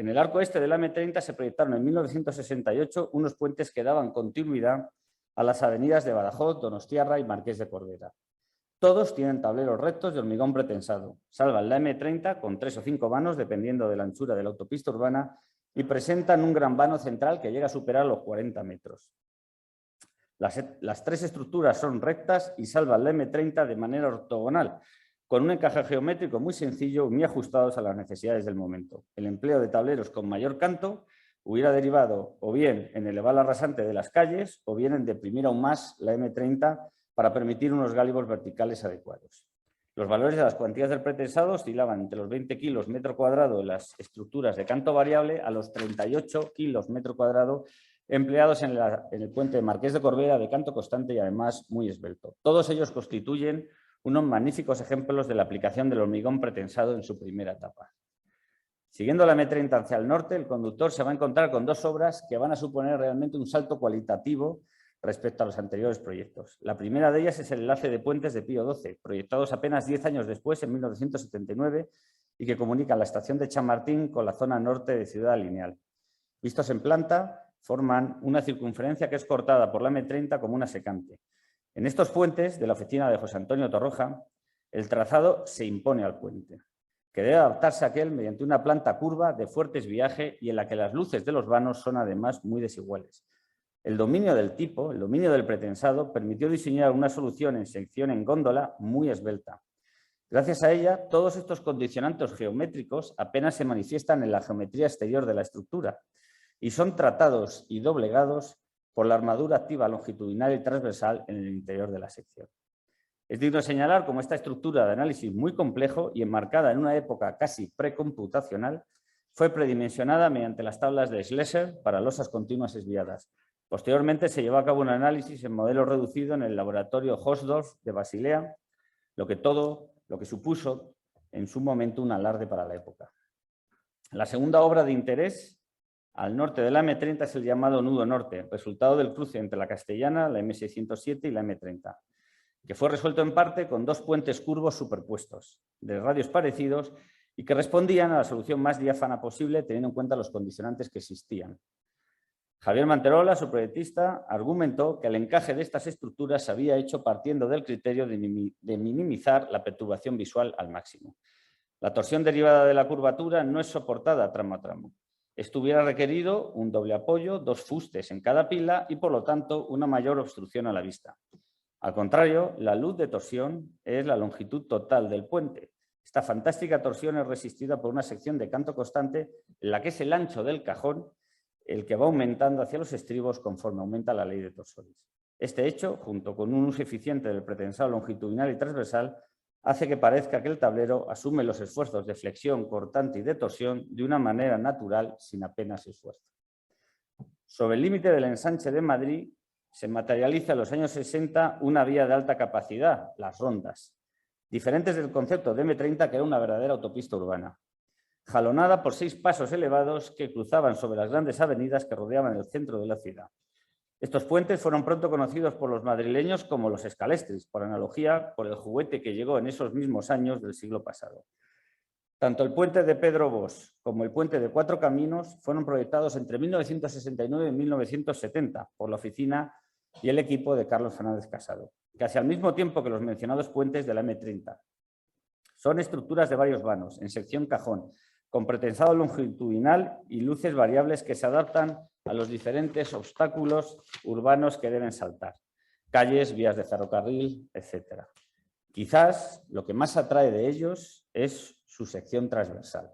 el arco este de la M30 se proyectaron en 1968 unos puentes que daban continuidad a las avenidas de Badajoz, Donostiarra y Marqués de Corbera. Todos tienen tableros rectos de hormigón pretensado. Salvan la M30 con 3 o 5 vanos, dependiendo de la anchura de la autopista urbana, y presentan un gran vano central que llega a superar los 40 metros. Las tres estructuras son rectas y salvan la M30 de manera ortogonal, con un encaje geométrico muy sencillo y muy ajustados a las necesidades del momento. El empleo de tableros con mayor canto hubiera derivado o bien en elevar la rasante de las calles o bien en deprimir aún más la M30 para permitir unos gálibos verticales adecuados. Los valores de las cuantías del pretensado oscilaban entre los 20 kilos metro cuadrado en las estructuras de canto variable a los 38 kilos metro cuadrado empleados en el puente de Marqués de Corbera de canto constante y además muy esbelto. Todos ellos constituyen unos magníficos ejemplos de la aplicación del hormigón pretensado en su primera etapa. Siguiendo la M30 hacia el norte, el conductor se va a encontrar con dos obras que van a suponer realmente un salto cualitativo respecto a los anteriores proyectos. La primera de ellas es el enlace de puentes de Pío XII, proyectados apenas 10 años después, en 1979, y que comunican la estación de Chamartín con la zona norte de Ciudad Lineal. Vistos en planta, forman una circunferencia que es cortada por la M30 como una secante. En estos puentes de la oficina de José Antonio Torroja, el trazado se impone al puente, que debe adaptarse a aquel mediante una planta curva de fuertes viaje y en la que las luces de los vanos son además muy desiguales. El dominio del tipo, el dominio del pretensado, permitió diseñar una solución en sección en góndola muy esbelta. Gracias a ella, todos estos condicionantes geométricos apenas se manifiestan en la geometría exterior de la estructura y son tratados y doblegados por la armadura activa longitudinal y transversal en el interior de la sección. Es digno señalar cómo esta estructura de análisis muy complejo y enmarcada en una época casi precomputacional fue predimensionada mediante las tablas de Schlesser para losas continuas esviadas. Posteriormente se llevó a cabo un análisis en modelo reducido en el laboratorio Hochsdorf de Basilea, lo que supuso en su momento un alarde para la época. La segunda obra de interés al norte de la M30 es el llamado nudo norte, resultado del cruce entre la castellana, la M607 y la M30, que fue resuelto en parte con dos puentes curvos superpuestos, de radios parecidos y que respondían a la solución más diáfana posible teniendo en cuenta los condicionantes que existían. Javier Manterola, su proyectista, argumentó que el encaje de estas estructuras se había hecho partiendo del criterio de minimizar la perturbación visual al máximo. La torsión derivada de la curvatura no es soportada tramo a tramo. Esto hubiera requerido un doble apoyo, dos fustes en cada pila y, por lo tanto, una mayor obstrucción a la vista. Al contrario, la luz de torsión es la longitud total del puente. Esta fantástica torsión es resistida por una sección de canto constante en la que es el ancho del cajón el que va aumentando hacia los estribos conforme aumenta la ley de torsores. Este hecho, junto con un uso eficiente del pretensado longitudinal y transversal, hace que parezca que el tablero asume los esfuerzos de flexión, cortante y de torsión de una manera natural, sin apenas esfuerzo. Sobre el límite del ensanche de Madrid se materializa en los años 60 una vía de alta capacidad, las rondas, diferentes del concepto de M30, que era una verdadera autopista urbana, jalonada por 6 pasos elevados que cruzaban sobre las grandes avenidas que rodeaban el centro de la ciudad. Estos puentes fueron pronto conocidos por los madrileños como los escalestris, por analogía por el juguete que llegó en esos mismos años del siglo pasado. Tanto el puente de Pedro Bosch como el puente de Cuatro Caminos fueron proyectados entre 1969 y 1970 por la oficina y el equipo de Carlos Fernández Casado, casi al mismo tiempo que los mencionados puentes de la M30. Son estructuras de varios vanos, en sección cajón, con pretensado longitudinal y luces variables que se adaptan a los diferentes obstáculos urbanos que deben saltar, calles, vías de ferrocarril, etc. Quizás lo que más atrae de ellos es su sección transversal.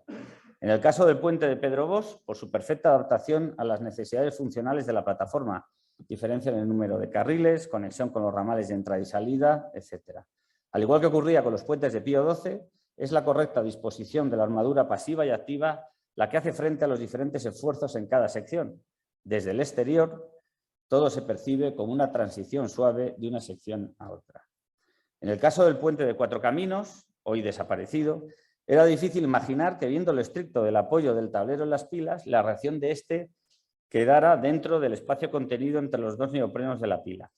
En el caso del puente de Pedro Bosch, por su perfecta adaptación a las necesidades funcionales de la plataforma, diferencia en el número de carriles, conexión con los ramales de entrada y salida, etc. Al igual que ocurría con los puentes de Pío XII, es la correcta disposición de la armadura pasiva y activa la que hace frente a los diferentes esfuerzos en cada sección. Desde el exterior, todo se percibe como una transición suave de una sección a otra. En el caso del puente de Cuatro Caminos, hoy desaparecido, era difícil imaginar que, viendo lo estricto del apoyo del tablero en las pilas, la reacción de este quedara dentro del espacio contenido entre los dos neoprenos de la pila.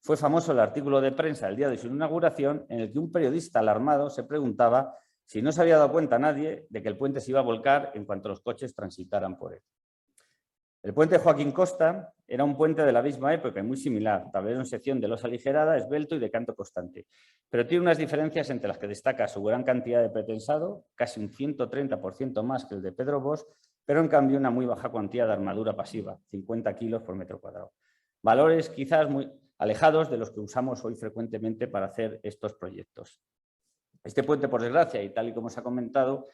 Fue famoso el artículo de prensa el día de su inauguración en el que un periodista alarmado se preguntaba si no se había dado cuenta nadie de que el puente se iba a volcar en cuanto los coches transitaran por él. El puente Joaquín Costa era un puente de la misma época y muy similar, tablero en sección de losa aligerada, esbelto y de canto constante, pero tiene unas diferencias entre las que destaca su gran cantidad de pretensado, casi un 130% más que el de Pedro Bosch, pero en cambio una muy baja cuantía de armadura pasiva, 50 kilos por metro cuadrado. Valores quizás muy alejados de los que usamos hoy frecuentemente para hacer estos proyectos. Este puente, por desgracia, y tal y como se ha comentado,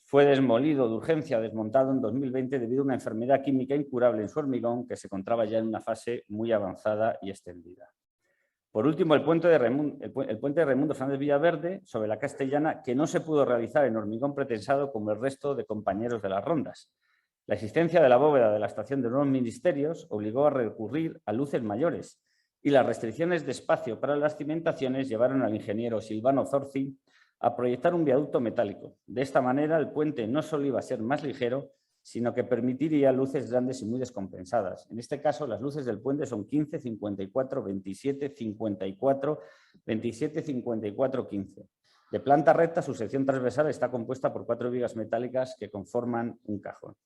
fue demolido de urgencia, desmontado en 2020 debido a una enfermedad química incurable en su hormigón que se encontraba ya en una fase muy avanzada y extendida. Por último, el puente de Raimundo Fernández Villaverde sobre la Castellana, que no se pudo realizar en hormigón pretensado como el resto de compañeros de las rondas. La existencia de la bóveda de la estación de nuevos ministerios obligó a recurrir a luces mayores y las restricciones de espacio para las cimentaciones llevaron al ingeniero Silvano Zorzi a proyectar un viaducto metálico. De esta manera, el puente no solo iba a ser más ligero, sino que permitiría luces grandes y muy descompensadas. En este caso, las luces del puente son 15, 54, 27, 54, 27, 54, 15. De planta recta, su sección transversal está compuesta por 4 vigas metálicas que conforman un cajón.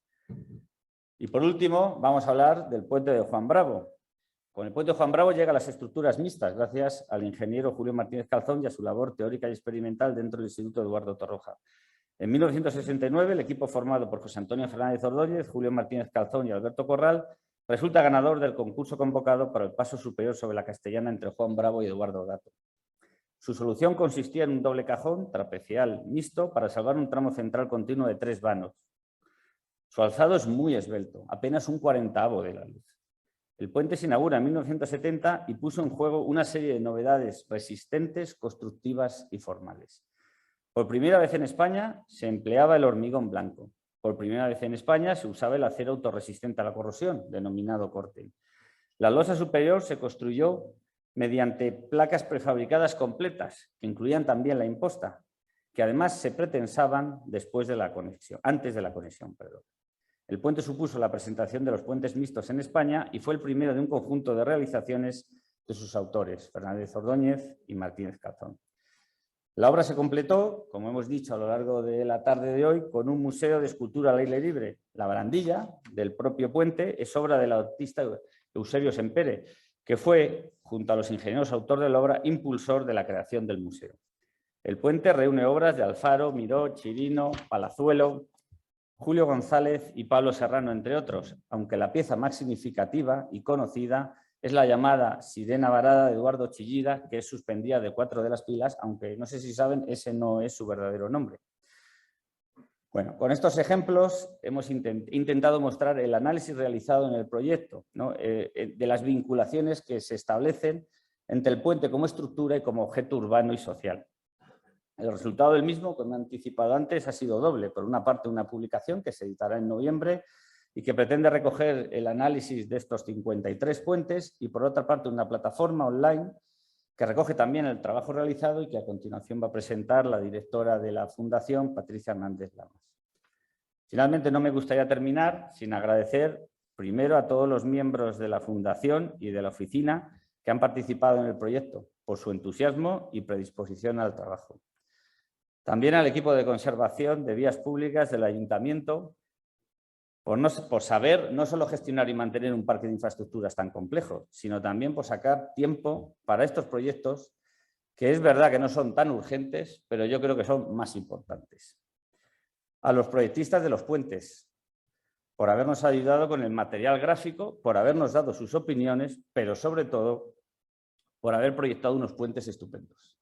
Y por último, vamos a hablar del puente de Juan Bravo. Con el puente de Juan Bravo llega a las estructuras mixtas, gracias al ingeniero Julio Martínez Calzón y a su labor teórica y experimental dentro del Instituto Eduardo Torroja. En 1969, el equipo formado por José Antonio Fernández Ordóñez, Julio Martínez Calzón y Alberto Corral resulta ganador del concurso convocado para el paso superior sobre la Castellana entre Juan Bravo y Eduardo Dato. Su solución consistía en un doble cajón trapecial mixto para salvar un tramo central continuo de 3 vanos. Su alzado es muy esbelto, apenas un 40avo de la luz. El puente se inaugura en 1970 y puso en juego una serie de novedades resistentes, constructivas y formales. Por primera vez en España se empleaba el hormigón blanco. Por primera vez en España se usaba el acero autorresistente a la corrosión, denominado Corten. La losa superior se construyó mediante placas prefabricadas completas, que incluían también la imposta, que además se pretensaban antes de la conexión. El puente supuso la presentación de los puentes mixtos en España y fue el primero de un conjunto de realizaciones de sus autores, Fernández Ordóñez y Martínez Calzón. La obra se completó, como hemos dicho a lo largo de la tarde de hoy, con un museo de escultura al aire libre. La barandilla del propio puente es obra del artista Eusebio Sempere, que fue, junto a los ingenieros autor de la obra, impulsor de la creación del museo. El puente reúne obras de Alfaro, Miró, Chirino, Palazuelo, Julio González y Pablo Serrano, entre otros, aunque la pieza más significativa y conocida es la llamada Sirena Varada de Eduardo Chillida, que es suspendida de 4 de las pilas, aunque no sé si saben, ese no es su verdadero nombre. Bueno, con estos ejemplos hemos intentado mostrar el análisis realizado en el proyecto, ¿no? De las vinculaciones que se establecen entre el puente como estructura y como objeto urbano y social. El resultado del mismo, como he anticipado antes, ha sido doble. Por una parte, una publicación que se editará en noviembre y que pretende recoger el análisis de estos 53 puentes, y por otra parte, una plataforma online que recoge también el trabajo realizado y que a continuación va a presentar la directora de la Fundación, Patricia Hernández Lamas. Finalmente, no me gustaría terminar sin agradecer primero a todos los miembros de la Fundación y de la oficina que han participado en el proyecto por su entusiasmo y predisposición al trabajo. También al equipo de conservación de vías públicas del Ayuntamiento por saber no solo gestionar y mantener un parque de infraestructuras tan complejo, sino también por sacar tiempo para estos proyectos que es verdad que no son tan urgentes, pero yo creo que son más importantes. A los proyectistas de los puentes, por habernos ayudado con el material gráfico, por habernos dado sus opiniones, pero sobre todo por haber proyectado unos puentes estupendos.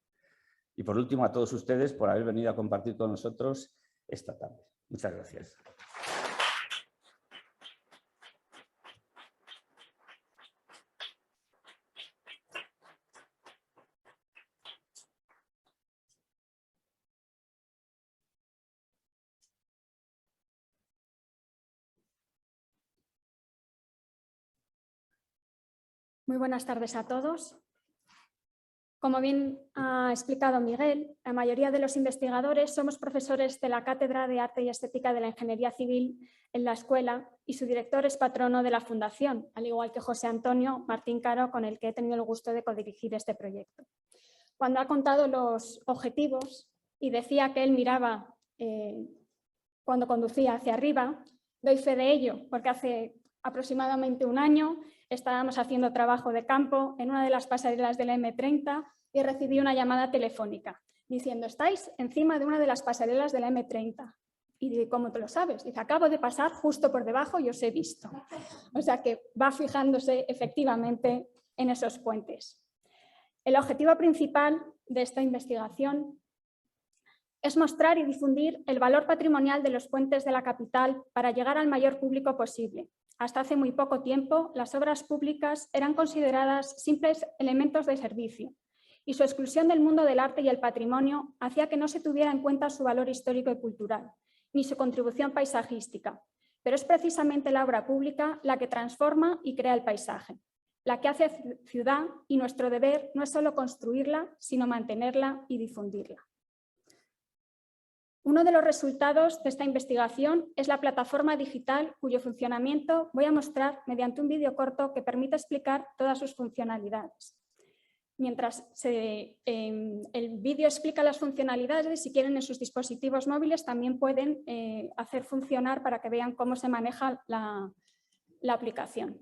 Y por último, a todos ustedes por haber venido a compartir con nosotros esta tarde. Muchas gracias. Muy buenas tardes a todos. Como bien ha explicado Miguel, la mayoría de los investigadores somos profesores de la Cátedra de Arte y Estética de la Ingeniería Civil en la escuela y su director es patrono de la Fundación, al igual que José Antonio Martín Caro, con el que he tenido el gusto de codirigir este proyecto. Cuando ha contado los objetivos y decía que él miraba cuando conducía hacia arriba, doy fe de ello, porque hace aproximadamente un año estábamos haciendo trabajo de campo en una de las pasarelas de la M30 y recibí una llamada telefónica diciendo: estáis encima de una de las pasarelas de la M30. Y ¿cómo te lo sabes? Dice, acabo de pasar justo por debajo y os he visto. O sea que va fijándose efectivamente en esos puentes. El objetivo principal de esta investigación es mostrar y difundir el valor patrimonial de los puentes de la capital para llegar al mayor público posible. Hasta hace muy poco tiempo, las obras públicas eran consideradas simples elementos de servicio y su exclusión del mundo del arte y el patrimonio hacía que no se tuviera en cuenta su valor histórico y cultural, ni su contribución paisajística. Pero es precisamente la obra pública la que transforma y crea el paisaje, la que hace ciudad, y nuestro deber no es solo construirla, sino mantenerla y difundirla. Uno de los resultados de esta investigación es la plataforma digital cuyo funcionamiento voy a mostrar mediante un vídeo corto que permite explicar todas sus funcionalidades. Mientras el vídeo explica las funcionalidades, si quieren en sus dispositivos móviles también pueden hacer funcionar para que vean cómo se maneja la aplicación.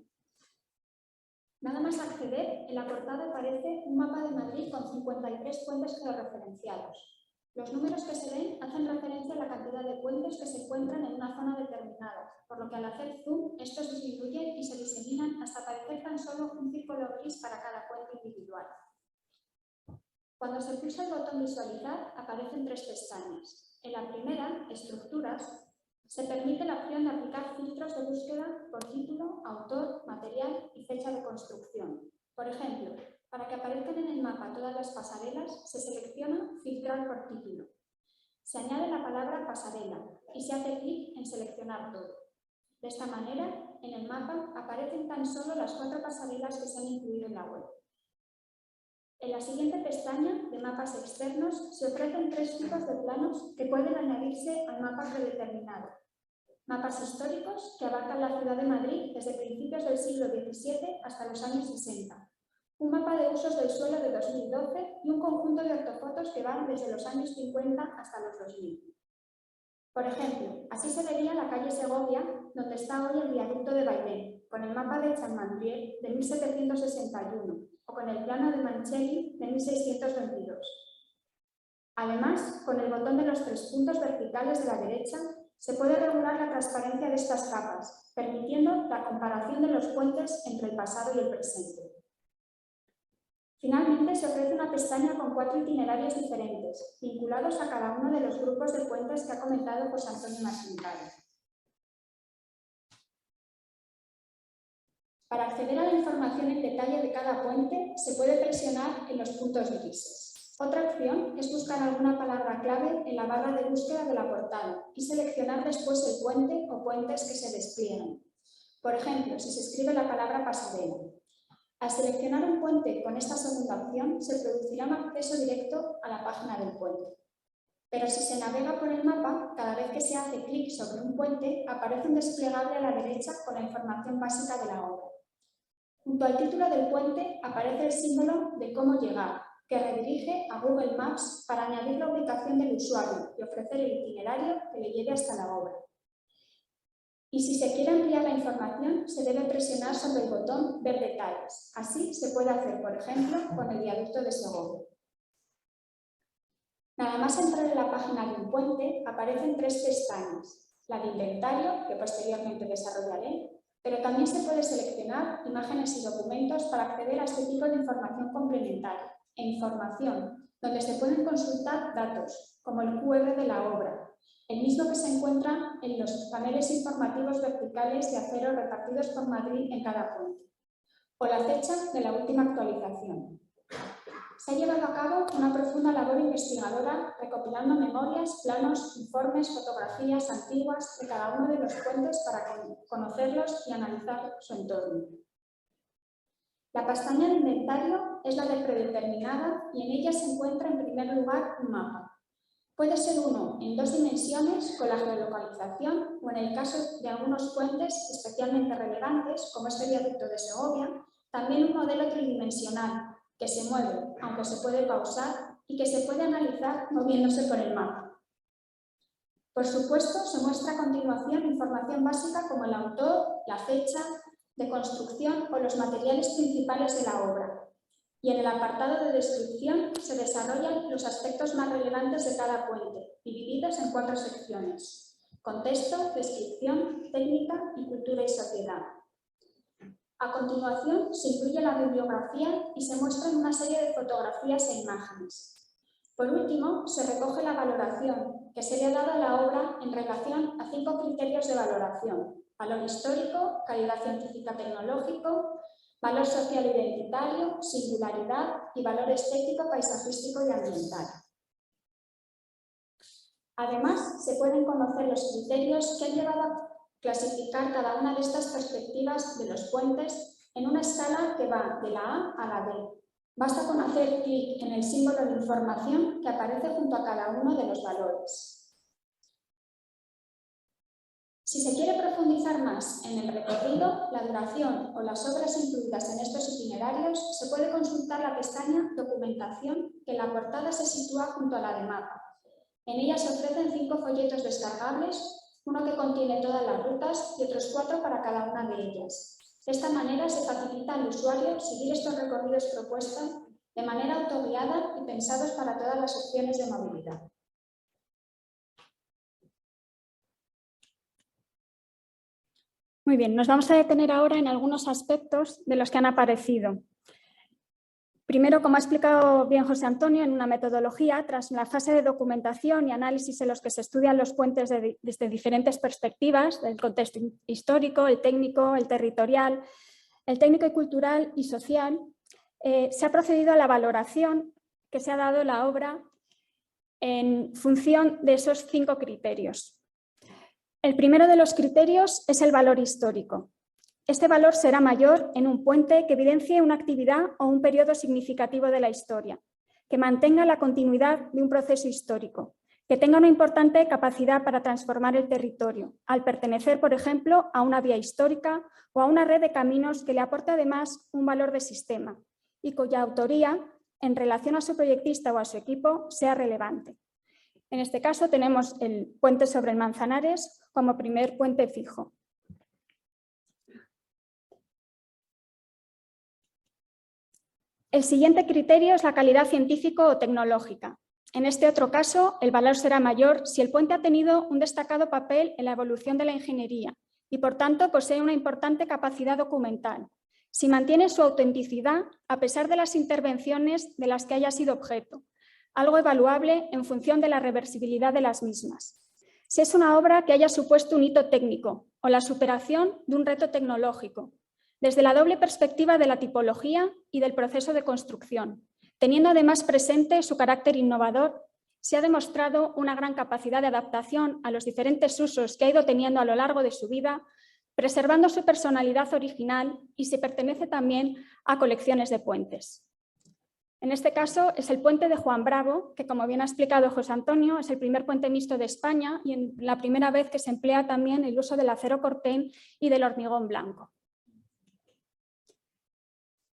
Nada más acceder, en la portada aparece un mapa de Madrid con 53 puentes georreferenciados. Los números que se ven hacen referencia a la cantidad de puentes que se encuentran en una zona determinada, por lo que al hacer zoom, estos disminuyen y se diseminan hasta parecer tan solo un círculo gris para cada puente individual. Cuando se pulsa el botón Visualizar, aparecen 3 pestañas. En la primera, Estructuras, se permite la opción de aplicar filtros de búsqueda por título, autor, material y fecha de construcción. Por ejemplo, para que aparezcan en el mapa todas las pasarelas, se selecciona Filtrar por título. Se añade la palabra pasarela y se hace clic en Seleccionar todo. De esta manera, en el mapa aparecen tan solo las 4 pasarelas que se han incluido en la web. En la siguiente pestaña de mapas externos se ofrecen 3 tipos de planos que pueden añadirse al mapa predeterminado. Mapas históricos que abarcan la ciudad de Madrid desde principios del siglo XVII hasta los años 60. Un mapa de usos del suelo de 2012 y un conjunto de ortofotos que van desde los años 50 hasta los 2000. Por ejemplo, así se vería la calle Segovia, donde está hoy el viaducto de Bailén, con el mapa de Champmathieu de 1761 o con el plano de Mancelli de 1622. Además, con el botón de los 3 puntos verticales de la derecha, se puede regular la transparencia de estas capas, permitiendo la comparación de los puentes entre el pasado y el presente. Finalmente, se ofrece una pestaña con 4 itinerarios diferentes, vinculados a cada uno de los grupos de puentes que ha comentado José Antonio Martín Caro. Para acceder a la información en detalle de cada puente, se puede presionar en los puntos grises. Otra opción es buscar alguna palabra clave en la barra de búsqueda de la portada y seleccionar después el puente o puentes que se despliegan. Por ejemplo, si se escribe la palabra pasarela. Al seleccionar un puente con esta segunda opción, se producirá un acceso directo a la página del puente. Pero si se navega por el mapa, cada vez que se hace clic sobre un puente, aparece un desplegable a la derecha con la información básica de la obra. Junto al título del puente aparece el símbolo de cómo llegar, que redirige a Google Maps para añadir la ubicación del usuario y ofrecer el itinerario que le lleve hasta la obra. Y si se quiere ampliar la información, se debe presionar sobre el botón Ver detalles. Así se puede hacer, por ejemplo, con el viaducto de Segovia. Nada más entrar en la página de un puente, aparecen 3 pestañas. La de inventario, que posteriormente desarrollaré, pero también se puede seleccionar imágenes y documentos para acceder a este tipo de información complementaria. E información, donde se pueden consultar datos, como el QR de la obra, el mismo que se encuentra en los paneles informativos verticales de acero repartidos por Madrid en cada puente, o la fecha de la última actualización. Se ha llevado a cabo una profunda labor investigadora recopilando memorias, planos, informes, fotografías antiguas de cada uno de los puentes para conocerlos y analizar su entorno. La pestaña de inventario es la de predeterminada y en ella se encuentra en primer lugar un mapa. Puede ser uno en 2 dimensiones con la geolocalización o en el caso de algunos puentes especialmente relevantes, como este viaducto de Segovia, también un modelo tridimensional que se mueve, aunque se puede pausar y que se puede analizar moviéndose por el mapa. Por supuesto, se muestra a continuación información básica como el autor, la fecha de construcción o los materiales principales de la obra. Y en el apartado de descripción se desarrollan los aspectos más relevantes de cada puente, divididos en 4 secciones. contexto, descripción, técnica y cultura y sociedad. A continuación, se incluye la bibliografía y se muestran una serie de fotografías e imágenes. Por último, se recoge la valoración que se le ha dado a la obra en relación a 5 criterios de valoración: valor histórico, calidad científica tecnológico, valor social identitario, singularidad y valor estético, paisajístico y ambiental. Además, se pueden conocer los criterios que han llevado a clasificar cada una de estas perspectivas de los puentes en una escala que va de la A a la D. Basta con hacer clic en el símbolo de información que aparece junto a cada uno de los valores. Si se quiere profundizar más en el recorrido, la duración o las obras incluidas en estos itinerarios, se puede consultar la pestaña Documentación, que en la portada se sitúa junto a la de Mapa. En ella se ofrecen 5 folletos descargables, uno que contiene todas las rutas y otros 4 para cada una de ellas. De esta manera se facilita al usuario seguir estos recorridos propuestos de manera autoguiada y pensados para todas las opciones de movilidad. Muy bien, nos vamos a detener ahora en algunos aspectos de los que han aparecido. Primero, como ha explicado bien José Antonio, en una metodología, tras la fase de documentación y análisis en los que se estudian los puentes desde diferentes perspectivas, del contexto histórico, el técnico, el territorial, el técnico y cultural y social, se ha procedido a la valoración que se ha dado a la obra en función de esos 5 criterios. El primero de los criterios es el valor histórico. Este valor será mayor en un puente que evidencie una actividad o un periodo significativo de la historia, que mantenga la continuidad de un proceso histórico, que tenga una importante capacidad para transformar el territorio, al pertenecer, por ejemplo, a una vía histórica o a una red de caminos que le aporte además un valor de sistema y cuya autoría, en relación a su proyectista o a su equipo, sea relevante. En este caso tenemos el puente sobre el Manzanares como primer puente fijo. El siguiente criterio es la calidad científico o tecnológica. En este otro caso, el valor será mayor si el puente ha tenido un destacado papel en la evolución de la ingeniería y, por tanto, posee una importante capacidad documental, si mantiene su autenticidad a pesar de las intervenciones de las que haya sido objeto, algo evaluable en función de la reversibilidad de las mismas. Si es una obra que haya supuesto un hito técnico o la superación de un reto tecnológico, desde la doble perspectiva de la tipología y del proceso de construcción, teniendo además presente su carácter innovador, se ha demostrado una gran capacidad de adaptación a los diferentes usos que ha ido teniendo a lo largo de su vida, preservando su personalidad original y se pertenece también a colecciones de puentes. En este caso es el puente de Juan Bravo, que como bien ha explicado José Antonio, es el primer puente mixto de España y la primera vez que se emplea también el uso del acero corten y del hormigón blanco.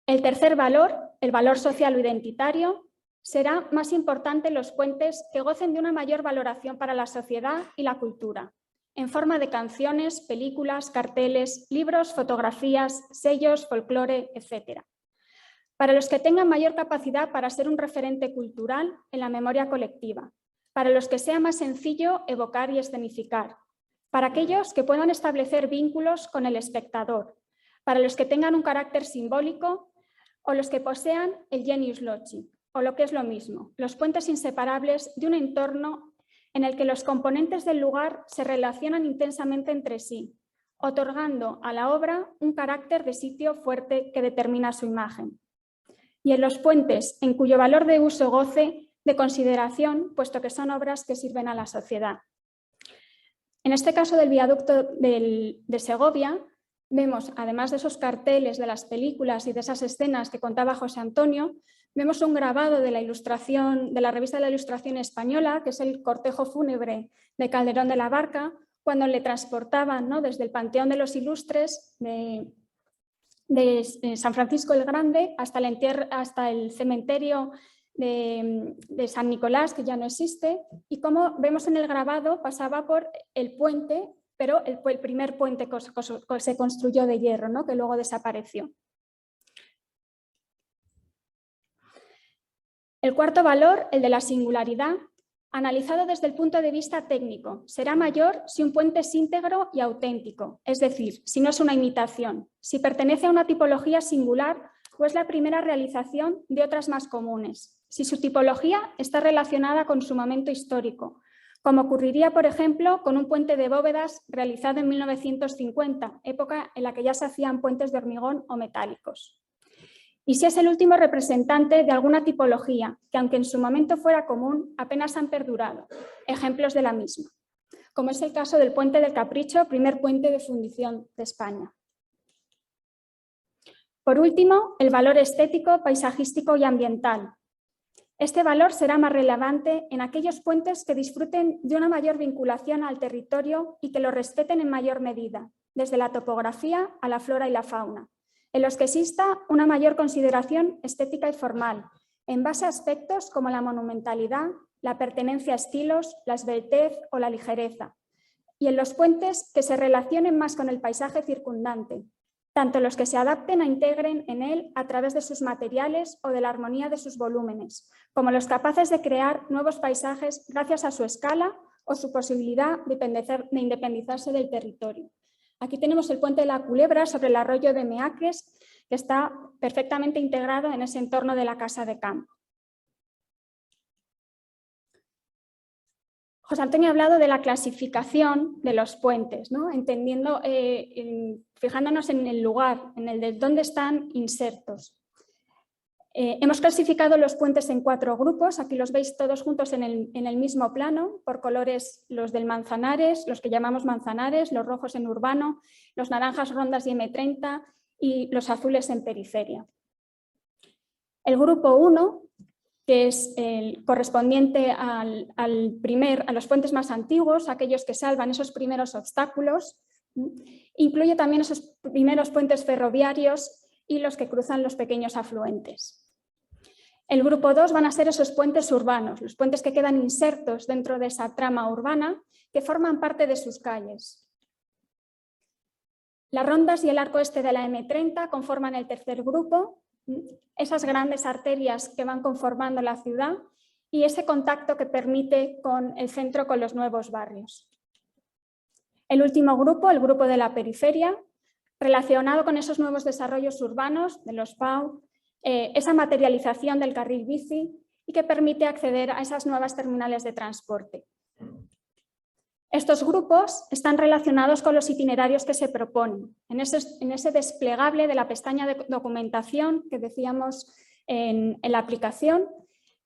El tercer valor, el valor social o identitario, será más importante en los puentes que gocen de una mayor valoración para la sociedad y la cultura, en forma de canciones, películas, carteles, libros, fotografías, sellos, folclore, etc. Para los que tengan mayor capacidad para ser un referente cultural en la memoria colectiva, para los que sea más sencillo evocar y escenificar, para aquellos que puedan establecer vínculos con el espectador, para los que tengan un carácter simbólico o los que posean el genius loci, o lo que es lo mismo, los puentes inseparables de un entorno en el que los componentes del lugar se relacionan intensamente entre sí, otorgando a la obra un carácter de sitio fuerte que determina su imagen. Y en los puentes en cuyo valor de uso goce de consideración, puesto que son obras que sirven a la sociedad. En este caso del viaducto de Segovia, vemos, además de esos carteles de las películas y de esas escenas que contaba José Antonio, vemos un grabado de la ilustración, de la revista de la Ilustración Española, que es el cortejo fúnebre de Calderón de la Barca, cuando le transportaban, ¿no?, desde el Panteón de los Ilustres de San Francisco el Grande hasta el cementerio de San Nicolás, que ya no existe, y como vemos en el grabado pasaba por el puente, pero el primer puente que se construyó de hierro, ¿no?, que luego desapareció. El cuarto valor, el de la singularidad, Analizado desde el punto de vista técnico, será mayor si un puente es íntegro y auténtico, es decir, si no es una imitación, si pertenece a una tipología singular o es la primera realización de otras más comunes, si su tipología está relacionada con su momento histórico, como ocurriría, por ejemplo, con un puente de bóvedas realizado en 1950, época en la que ya se hacían puentes de hormigón o metálicos. Y si es el último representante de alguna tipología, que aunque en su momento fuera común, apenas han perdurado, ejemplos de la misma, como es el caso del Puente del Capricho, primer puente de fundición de España. Por último, el valor estético, paisajístico y ambiental. Este valor será más relevante en aquellos puentes que disfruten de una mayor vinculación al territorio y que lo respeten en mayor medida, desde la topografía a la flora y la fauna, en los que exista una mayor consideración estética y formal, en base a aspectos como la monumentalidad, la pertenencia a estilos, la esbeltez o la ligereza, y en los puentes que se relacionen más con el paisaje circundante, tanto los que se adapten a integren en él a través de sus materiales o de la armonía de sus volúmenes, como los capaces de crear nuevos paisajes gracias a su escala o su posibilidad de independizarse del territorio. Aquí tenemos el puente de la Culebra sobre el arroyo de Meaques, que está perfectamente integrado en ese entorno de la Casa de Campo. José Antonio ha hablado de la clasificación de los puentes, ¿no? Entendiendo, fijándonos en el lugar, en el de dónde están insertos. Hemos clasificado los puentes en 4 grupos, aquí los veis todos juntos en el mismo plano, por colores los del Manzanares, los que llamamos Manzanares, los rojos en urbano, los naranjas, rondas y M30 y los azules en periferia. El grupo 1, que es el correspondiente a los puentes más antiguos, aquellos que salvan esos primeros obstáculos, incluye también esos primeros puentes ferroviarios y los que cruzan los pequeños afluentes. El grupo 2 van a ser esos puentes urbanos, los puentes que quedan insertos dentro de esa trama urbana que forman parte de sus calles. Las rondas y el arco este de la M30 conforman el tercer grupo, esas grandes arterias que van conformando la ciudad y ese contacto que permite con el centro, con los nuevos barrios. El último grupo, el grupo de la periferia, relacionado con esos nuevos desarrollos urbanos de los PAU, esa materialización del carril bici y que permite acceder a esas nuevas terminales de transporte. Estos grupos están relacionados con los itinerarios que se proponen. En ese desplegable de la pestaña de documentación que decíamos en la aplicación,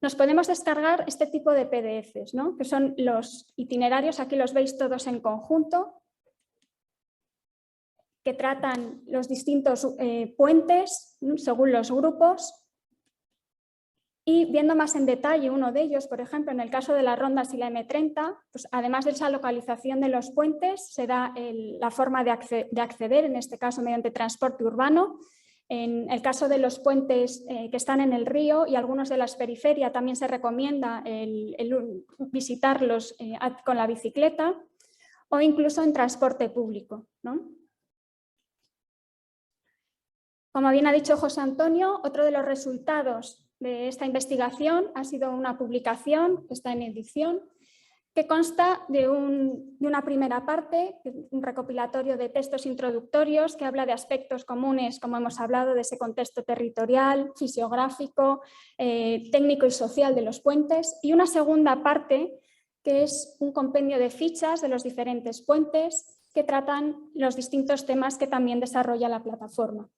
nos podemos descargar este tipo de PDFs, ¿no? Que son los itinerarios, aquí los veis todos en conjunto, que tratan los distintos puentes según los grupos. Y viendo más en detalle uno de ellos, por ejemplo, en el caso de las rondas y la M30, pues además de esa localización de los puentes, se da la forma de acceder, en este caso mediante transporte urbano. En el caso de los puentes que están en el río y algunos de las periferias, también se recomienda el visitarlos con la bicicleta o incluso en transporte público, ¿no? Como bien ha dicho José Antonio, otro de los resultados de esta investigación ha sido una publicación que está en edición, que consta de una primera parte, un recopilatorio de textos introductorios que habla de aspectos comunes, como hemos hablado, de ese contexto territorial, fisiográfico, técnico y social de los puentes, y una segunda parte que es un compendio de fichas de los diferentes puentes que tratan los distintos temas que también desarrolla la plataforma.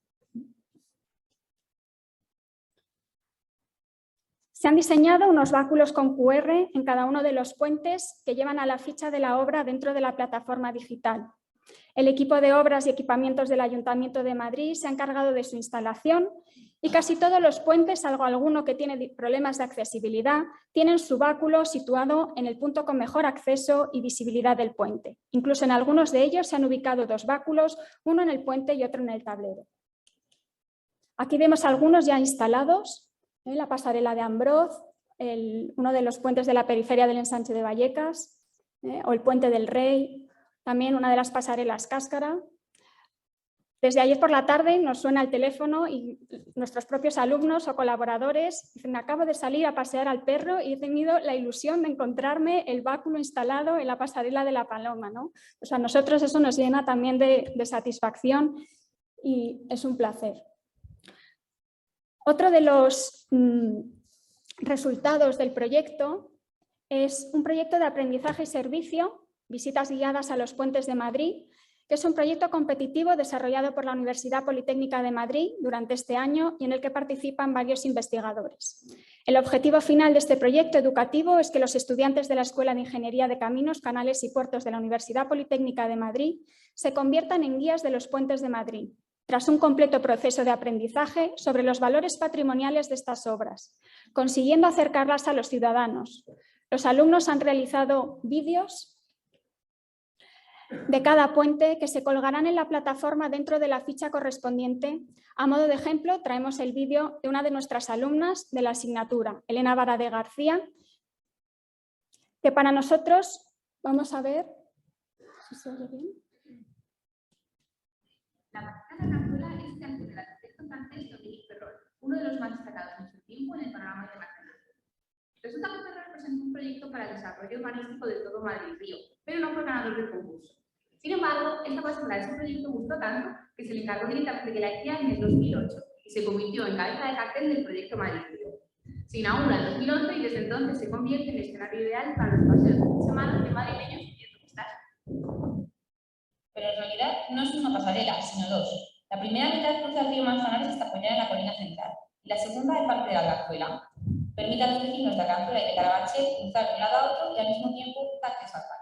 Se han diseñado unos báculos con QR en cada uno de los puentes que llevan a la ficha de la obra dentro de la plataforma digital. El equipo de obras y equipamientos del Ayuntamiento de Madrid se ha encargado de su instalación y casi todos los puentes, salvo alguno que tiene problemas de accesibilidad, tienen su báculo situado en el punto con mejor acceso y visibilidad del puente. Incluso en algunos de ellos se han ubicado 2 báculos, uno en el puente y otro en el tablero. Aquí vemos algunos ya instalados. La pasarela de Ambroz, uno de los puentes de la periferia del ensanche de Vallecas, o el puente del Rey, también una de las pasarelas Cáscara. Desde ayer por la tarde nos suena el teléfono y nuestros propios alumnos o colaboradores dicen: acabo de salir a pasear al perro y he tenido la ilusión de encontrarme el báculo instalado en la pasarela de la Paloma, ¿no? O sea, a nosotros eso nos llena también de satisfacción y es un placer. Otro de los resultados del proyecto es un proyecto de aprendizaje y servicio, visitas guiadas a los puentes de Madrid, que es un proyecto competitivo desarrollado por la Universidad Politécnica de Madrid durante este año y en el que participan varios investigadores. El objetivo final de este proyecto educativo es que los estudiantes de la Escuela de Ingeniería de Caminos, Canales y Puertos de la Universidad Politécnica de Madrid se conviertan en guías de los puentes de Madrid, tras un completo proceso de aprendizaje sobre los valores patrimoniales de estas obras, consiguiendo acercarlas a los ciudadanos. Los alumnos han realizado vídeos de cada puente que se colgarán en la plataforma dentro de la ficha correspondiente. A modo de ejemplo, traemos el vídeo de una de nuestras alumnas de la asignatura, Elena Barade García, que para nosotros, vamos a ver si se oye bien. La maqueta de Arganzuela es de del arquitecto francés Dominique Perrol, uno de los más destacados en su tiempo en el panorama internacional. Resulta que Perrol presentó un proyecto para el desarrollo urbanístico de todo Madrid-Río, pero no fue ganador del concurso. Sin embargo, esta pasada de ese proyecto gustó tanto que se le encargó directamente que la hiciera en el 2008 y se convirtió en cabeza de cartel del proyecto Madrid-Río. Se inaugura en 2011 y desde entonces se convierte en el escenario ideal para los paseos de semana de madrileños y turistas. Pero en realidad no es una pasarela, sino dos. La primera mitad cruza el río Manzanares hasta apoyar en la colina central y la segunda es parte de Arganzuela. Permite a los vecinos de Arganzuela y de Carabanchel cruzar de un lado a otro y al mismo tiempo dar acceso al parque.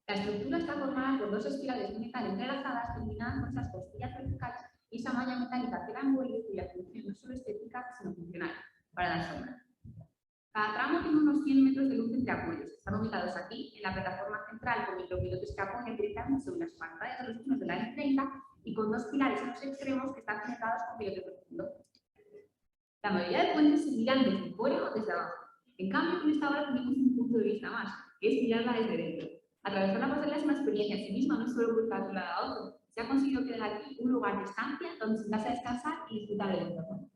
La estructura está formada por dos espirales de metal entrelazadas combinadas con esas costillas verticales y esa malla metálica que la envuelve, cuya función no es solo estética, sino funcional, para la sombra. Cada tramo tiene unos 100 metros de luz entre apoyos. Están ubicados aquí, en la plataforma central, con micropilotes que apoyan directamente sobre las pantallas de los pinos de la N30 y con dos pilares en los extremos que están conectados con pilote profundo. La mayoría de puentes se miran desde fuera o desde abajo. En cambio, con esta obra tenemos un punto de vista más, que es mirarla desde dentro. Atravesar la pasarela es una experiencia en sí misma, no es solo cruzar de un lado a otro. Se ha conseguido crear aquí un lugar de estancia donde sentarse a descansar y disfrutar del entorno.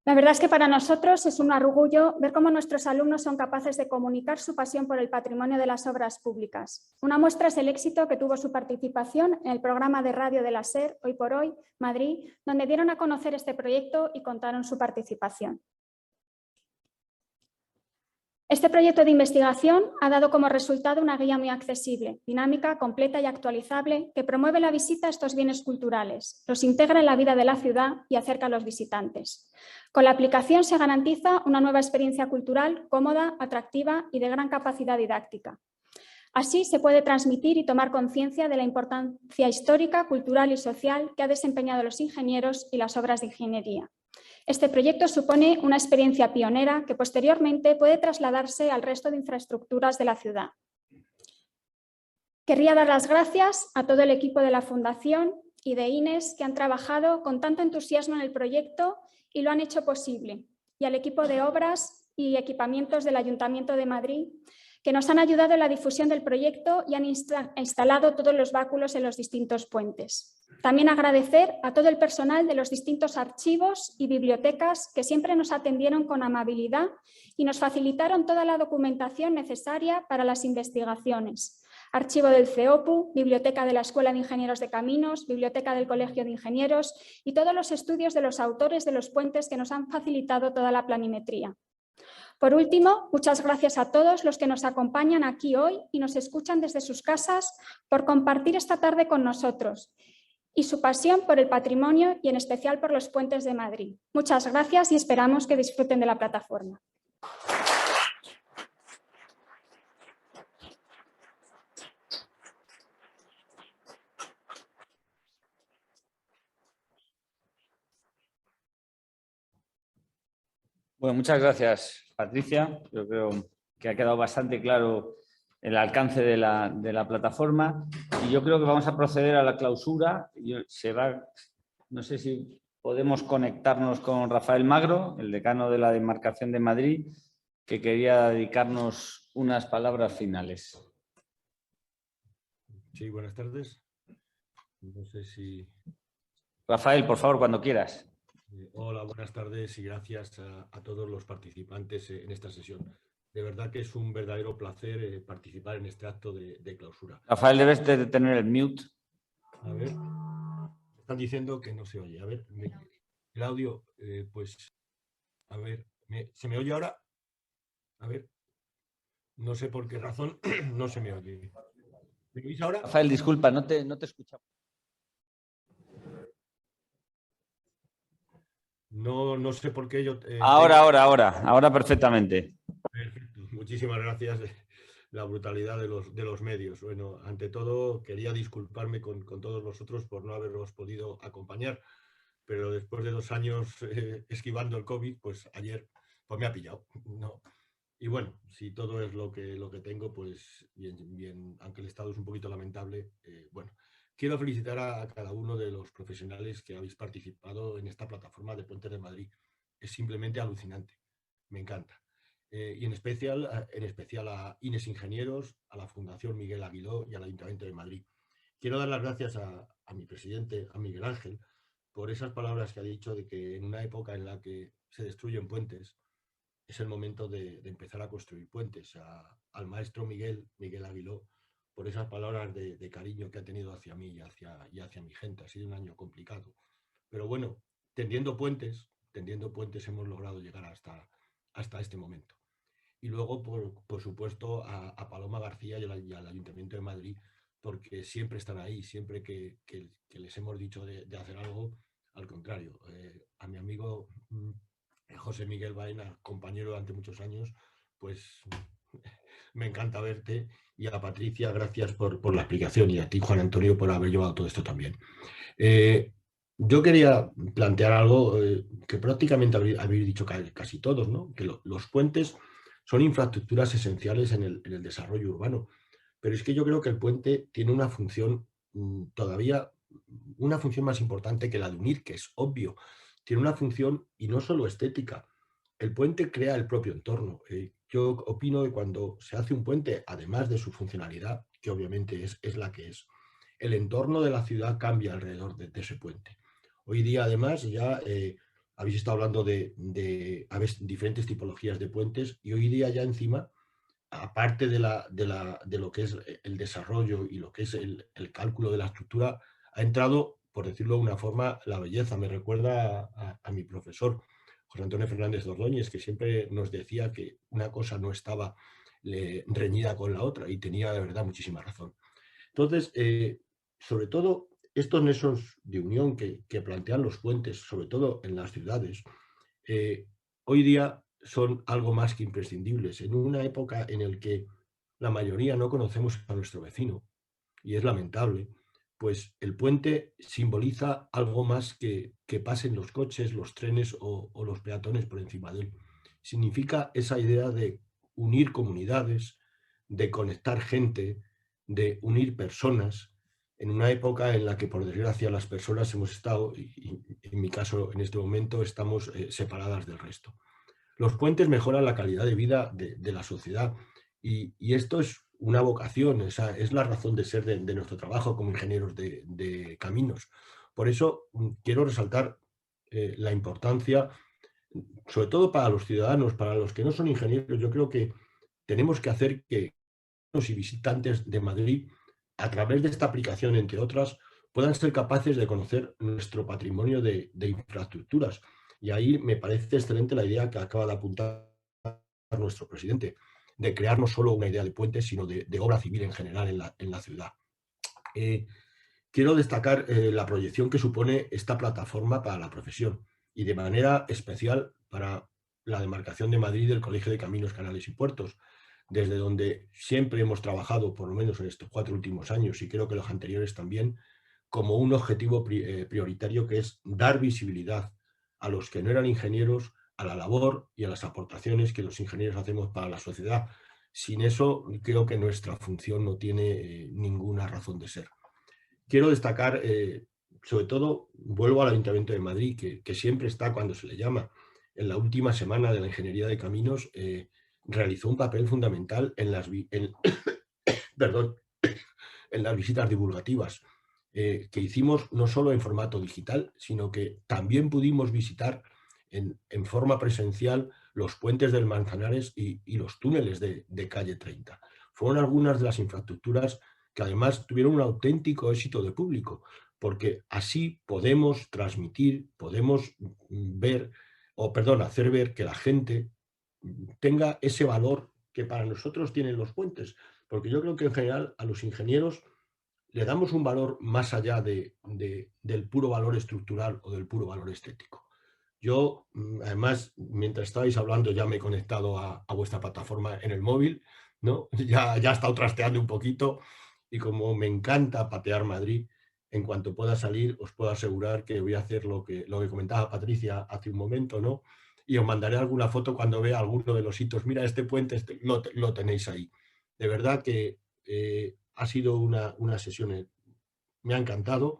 La verdad es que para nosotros es un orgullo ver cómo nuestros alumnos son capaces de comunicar su pasión por el patrimonio de las obras públicas. Una muestra es el éxito que tuvo su participación en el programa de radio de la SER, Hoy por Hoy, Madrid, donde dieron a conocer este proyecto y contaron su participación. Este proyecto de investigación ha dado como resultado una guía muy accesible, dinámica, completa y actualizable que promueve la visita a estos bienes culturales, los integra en la vida de la ciudad y acerca a los visitantes. Con la aplicación se garantiza una nueva experiencia cultural cómoda, atractiva y de gran capacidad didáctica. Así se puede transmitir y tomar conciencia de la importancia histórica, cultural y social que han desempeñado los ingenieros y las obras de ingeniería. Este proyecto supone una experiencia pionera que posteriormente puede trasladarse al resto de infraestructuras de la ciudad. Querría dar las gracias a todo el equipo de la Fundación y de INES que han trabajado con tanto entusiasmo en el proyecto y lo han hecho posible, y al equipo de obras y equipamientos del Ayuntamiento de Madrid que nos han ayudado en la difusión del proyecto y han instalado todos los báculos en los distintos puentes. También agradecer a todo el personal de los distintos archivos y bibliotecas que siempre nos atendieron con amabilidad y nos facilitaron toda la documentación necesaria para las investigaciones. Archivo del CEOPU, Biblioteca de la Escuela de Ingenieros de Caminos, Biblioteca del Colegio de Ingenieros y todos los estudios de los autores de los puentes que nos han facilitado toda la planimetría. Por último, muchas gracias a todos los que nos acompañan aquí hoy y nos escuchan desde sus casas por compartir esta tarde con nosotros y su pasión por el patrimonio y en especial por los puentes de Madrid. Muchas gracias y esperamos que disfruten de la plataforma. Bueno, muchas gracias, Patricia. Yo creo que ha quedado bastante claro el alcance de la plataforma y yo creo que vamos a proceder a la clausura. No sé si podemos conectarnos con Rafael Magro, el decano de la Demarcación de Madrid, que quería dedicarnos unas palabras finales. Sí, buenas tardes. No sé si... Rafael, por favor, cuando quieras. Hola, buenas tardes y gracias a todos los participantes en esta sesión. De verdad que es un verdadero placer participar en este acto de clausura. Rafael, debes de tener el mute. A ver, están diciendo que no se oye. A ver, el audio, pues, a ver, ¿se me oye ahora? A ver, no sé por qué razón no se me oye. ¿Me oís ahora? Rafael, disculpa, no te escuchamos. No sé por qué yo... Ahora perfectamente. Perfecto, muchísimas gracias. La brutalidad de los medios. Bueno, ante todo, quería disculparme con todos vosotros por no haberos podido acompañar, pero después de 2 años esquivando el COVID, pues ayer pues me ha pillado. No. Y bueno, si todo es lo que tengo, pues bien, aunque el estado es un poquito lamentable, bueno, quiero felicitar a cada uno de los profesionales que habéis participado en esta plataforma de Puentes de Madrid. Es simplemente alucinante, me encanta. Y en especial a Ines Ingenieros, a la Fundación Miguel Aguiló y al Ayuntamiento de Madrid. Quiero dar las gracias a mi presidente, a Miguel Ángel, por esas palabras que ha dicho de que en una época en la que se destruyen puentes, es el momento de empezar a construir puentes. Al maestro Miguel Aguiló, por esas palabras de cariño que ha tenido hacia mí y hacia mi gente. Ha sido un año complicado. Pero bueno, tendiendo puentes hemos logrado llegar hasta este momento. Y luego, por supuesto, a Paloma García y al Ayuntamiento de Madrid, porque siempre están ahí, siempre que les hemos dicho de hacer algo, al contrario. A mi amigo José Miguel Baena, compañero durante muchos años, pues me encanta verte. Y a Patricia, gracias por la explicación, y a ti, Juan Antonio, por haber llevado todo esto también. Yo quería plantear algo que prácticamente habéis dicho casi todos, ¿no? Que los puentes son infraestructuras esenciales en el desarrollo urbano, pero es que yo creo que el puente tiene una función todavía, una función más importante que la de unir, que es obvio. Tiene una función, y no solo estética. El puente crea el propio entorno. Yo opino que cuando se hace un puente, además de su funcionalidad, que obviamente es la que es, el entorno de la ciudad cambia alrededor de ese puente. Hoy día, además, ya habéis estado hablando de diferentes tipologías de puentes, y hoy día ya encima, aparte de lo que es el desarrollo y lo que es el cálculo de la estructura, ha entrado, por decirlo de una forma, la belleza. Me recuerda a mi profesor, José Antonio Fernández de Ordóñez, que siempre nos decía que una cosa no estaba reñida con la otra, y tenía de verdad muchísima razón. Entonces, sobre todo, estos nexos de unión que plantean los puentes, sobre todo en las ciudades, hoy día son algo más que imprescindibles. En una época en la que la mayoría no conocemos a nuestro vecino, y es lamentable, pues el puente simboliza algo más que pasen los coches, los trenes o los peatones por encima de él. Significa esa idea de unir comunidades, de conectar gente, de unir personas, en una época en la que, por desgracia, las personas hemos estado, y en mi caso, en este momento, estamos separadas del resto. Los puentes mejoran la calidad de vida de la sociedad, y esto es una vocación, es la razón de ser de nuestro trabajo como ingenieros de caminos. Por eso quiero resaltar la importancia, sobre todo para los ciudadanos, para los que no son ingenieros. Yo creo que tenemos que hacer que los visitantes de Madrid, a través de esta aplicación, entre otras, puedan ser capaces de conocer nuestro patrimonio de infraestructuras. Y ahí me parece excelente la idea que acaba de apuntar nuestro presidente, de crear no solo una idea de puentes, sino de obra civil en general en la ciudad. Quiero destacar la proyección que supone esta plataforma para la profesión, y de manera especial para la demarcación de Madrid del Colegio de Caminos, Canales y Puertos, desde donde siempre hemos trabajado, por lo menos en estos 4 últimos años, y creo que los anteriores también, como un objetivo prioritario, que es dar visibilidad a los que no eran ingenieros, a la labor y a las aportaciones que los ingenieros hacemos para la sociedad. Sin eso, creo que nuestra función no tiene ninguna razón de ser. Quiero destacar, sobre todo, vuelvo al Ayuntamiento de Madrid, que siempre está cuando se le llama. En la última semana de la Ingeniería de Caminos, realizó un papel fundamental en en las visitas divulgativas que hicimos, no solo en formato digital, sino que también pudimos visitar en forma presencial los puentes del Manzanares y los túneles de calle 30. Fueron algunas de las infraestructuras que además tuvieron un auténtico éxito de público, porque así podemos transmitir, podemos hacer ver que la gente tenga ese valor que para nosotros tienen los puentes, porque yo creo que en general a los ingenieros le damos un valor más allá del puro valor estructural o del puro valor estético. Yo, además, mientras estabais hablando, ya me he conectado a vuestra plataforma en el móvil, ¿no? Ya he estado trasteando un poquito y como me encanta patear Madrid, en cuanto pueda salir, os puedo asegurar que voy a hacer lo que comentaba Patricia hace un momento, ¿no? Y os mandaré alguna foto cuando vea alguno de los hitos. Mira, este puente lo tenéis ahí. De verdad que ha sido una sesión, me ha encantado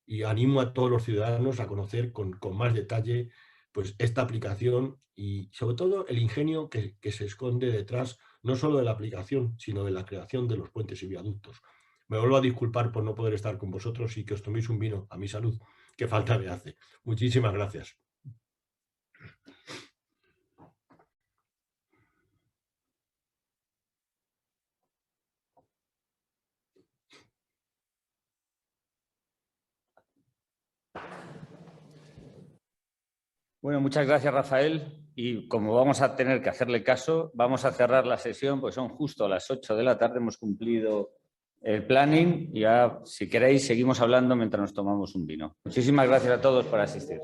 y animo a todos los ciudadanos a conocer con más detalle pues, esta aplicación y sobre todo el ingenio que se esconde detrás no solo de la aplicación, sino de la creación de los puentes y viaductos. Me vuelvo a disculpar por no poder estar con vosotros y que os toméis un vino a mi salud, que falta me hace. Muchísimas gracias. Bueno, muchas gracias, Rafael. Y como vamos a tener que hacerle caso, vamos a cerrar la sesión, pues son justo las 8 de la tarde, hemos cumplido el planning y ya, si queréis, seguimos hablando mientras nos tomamos un vino. Muchísimas gracias a todos por asistir.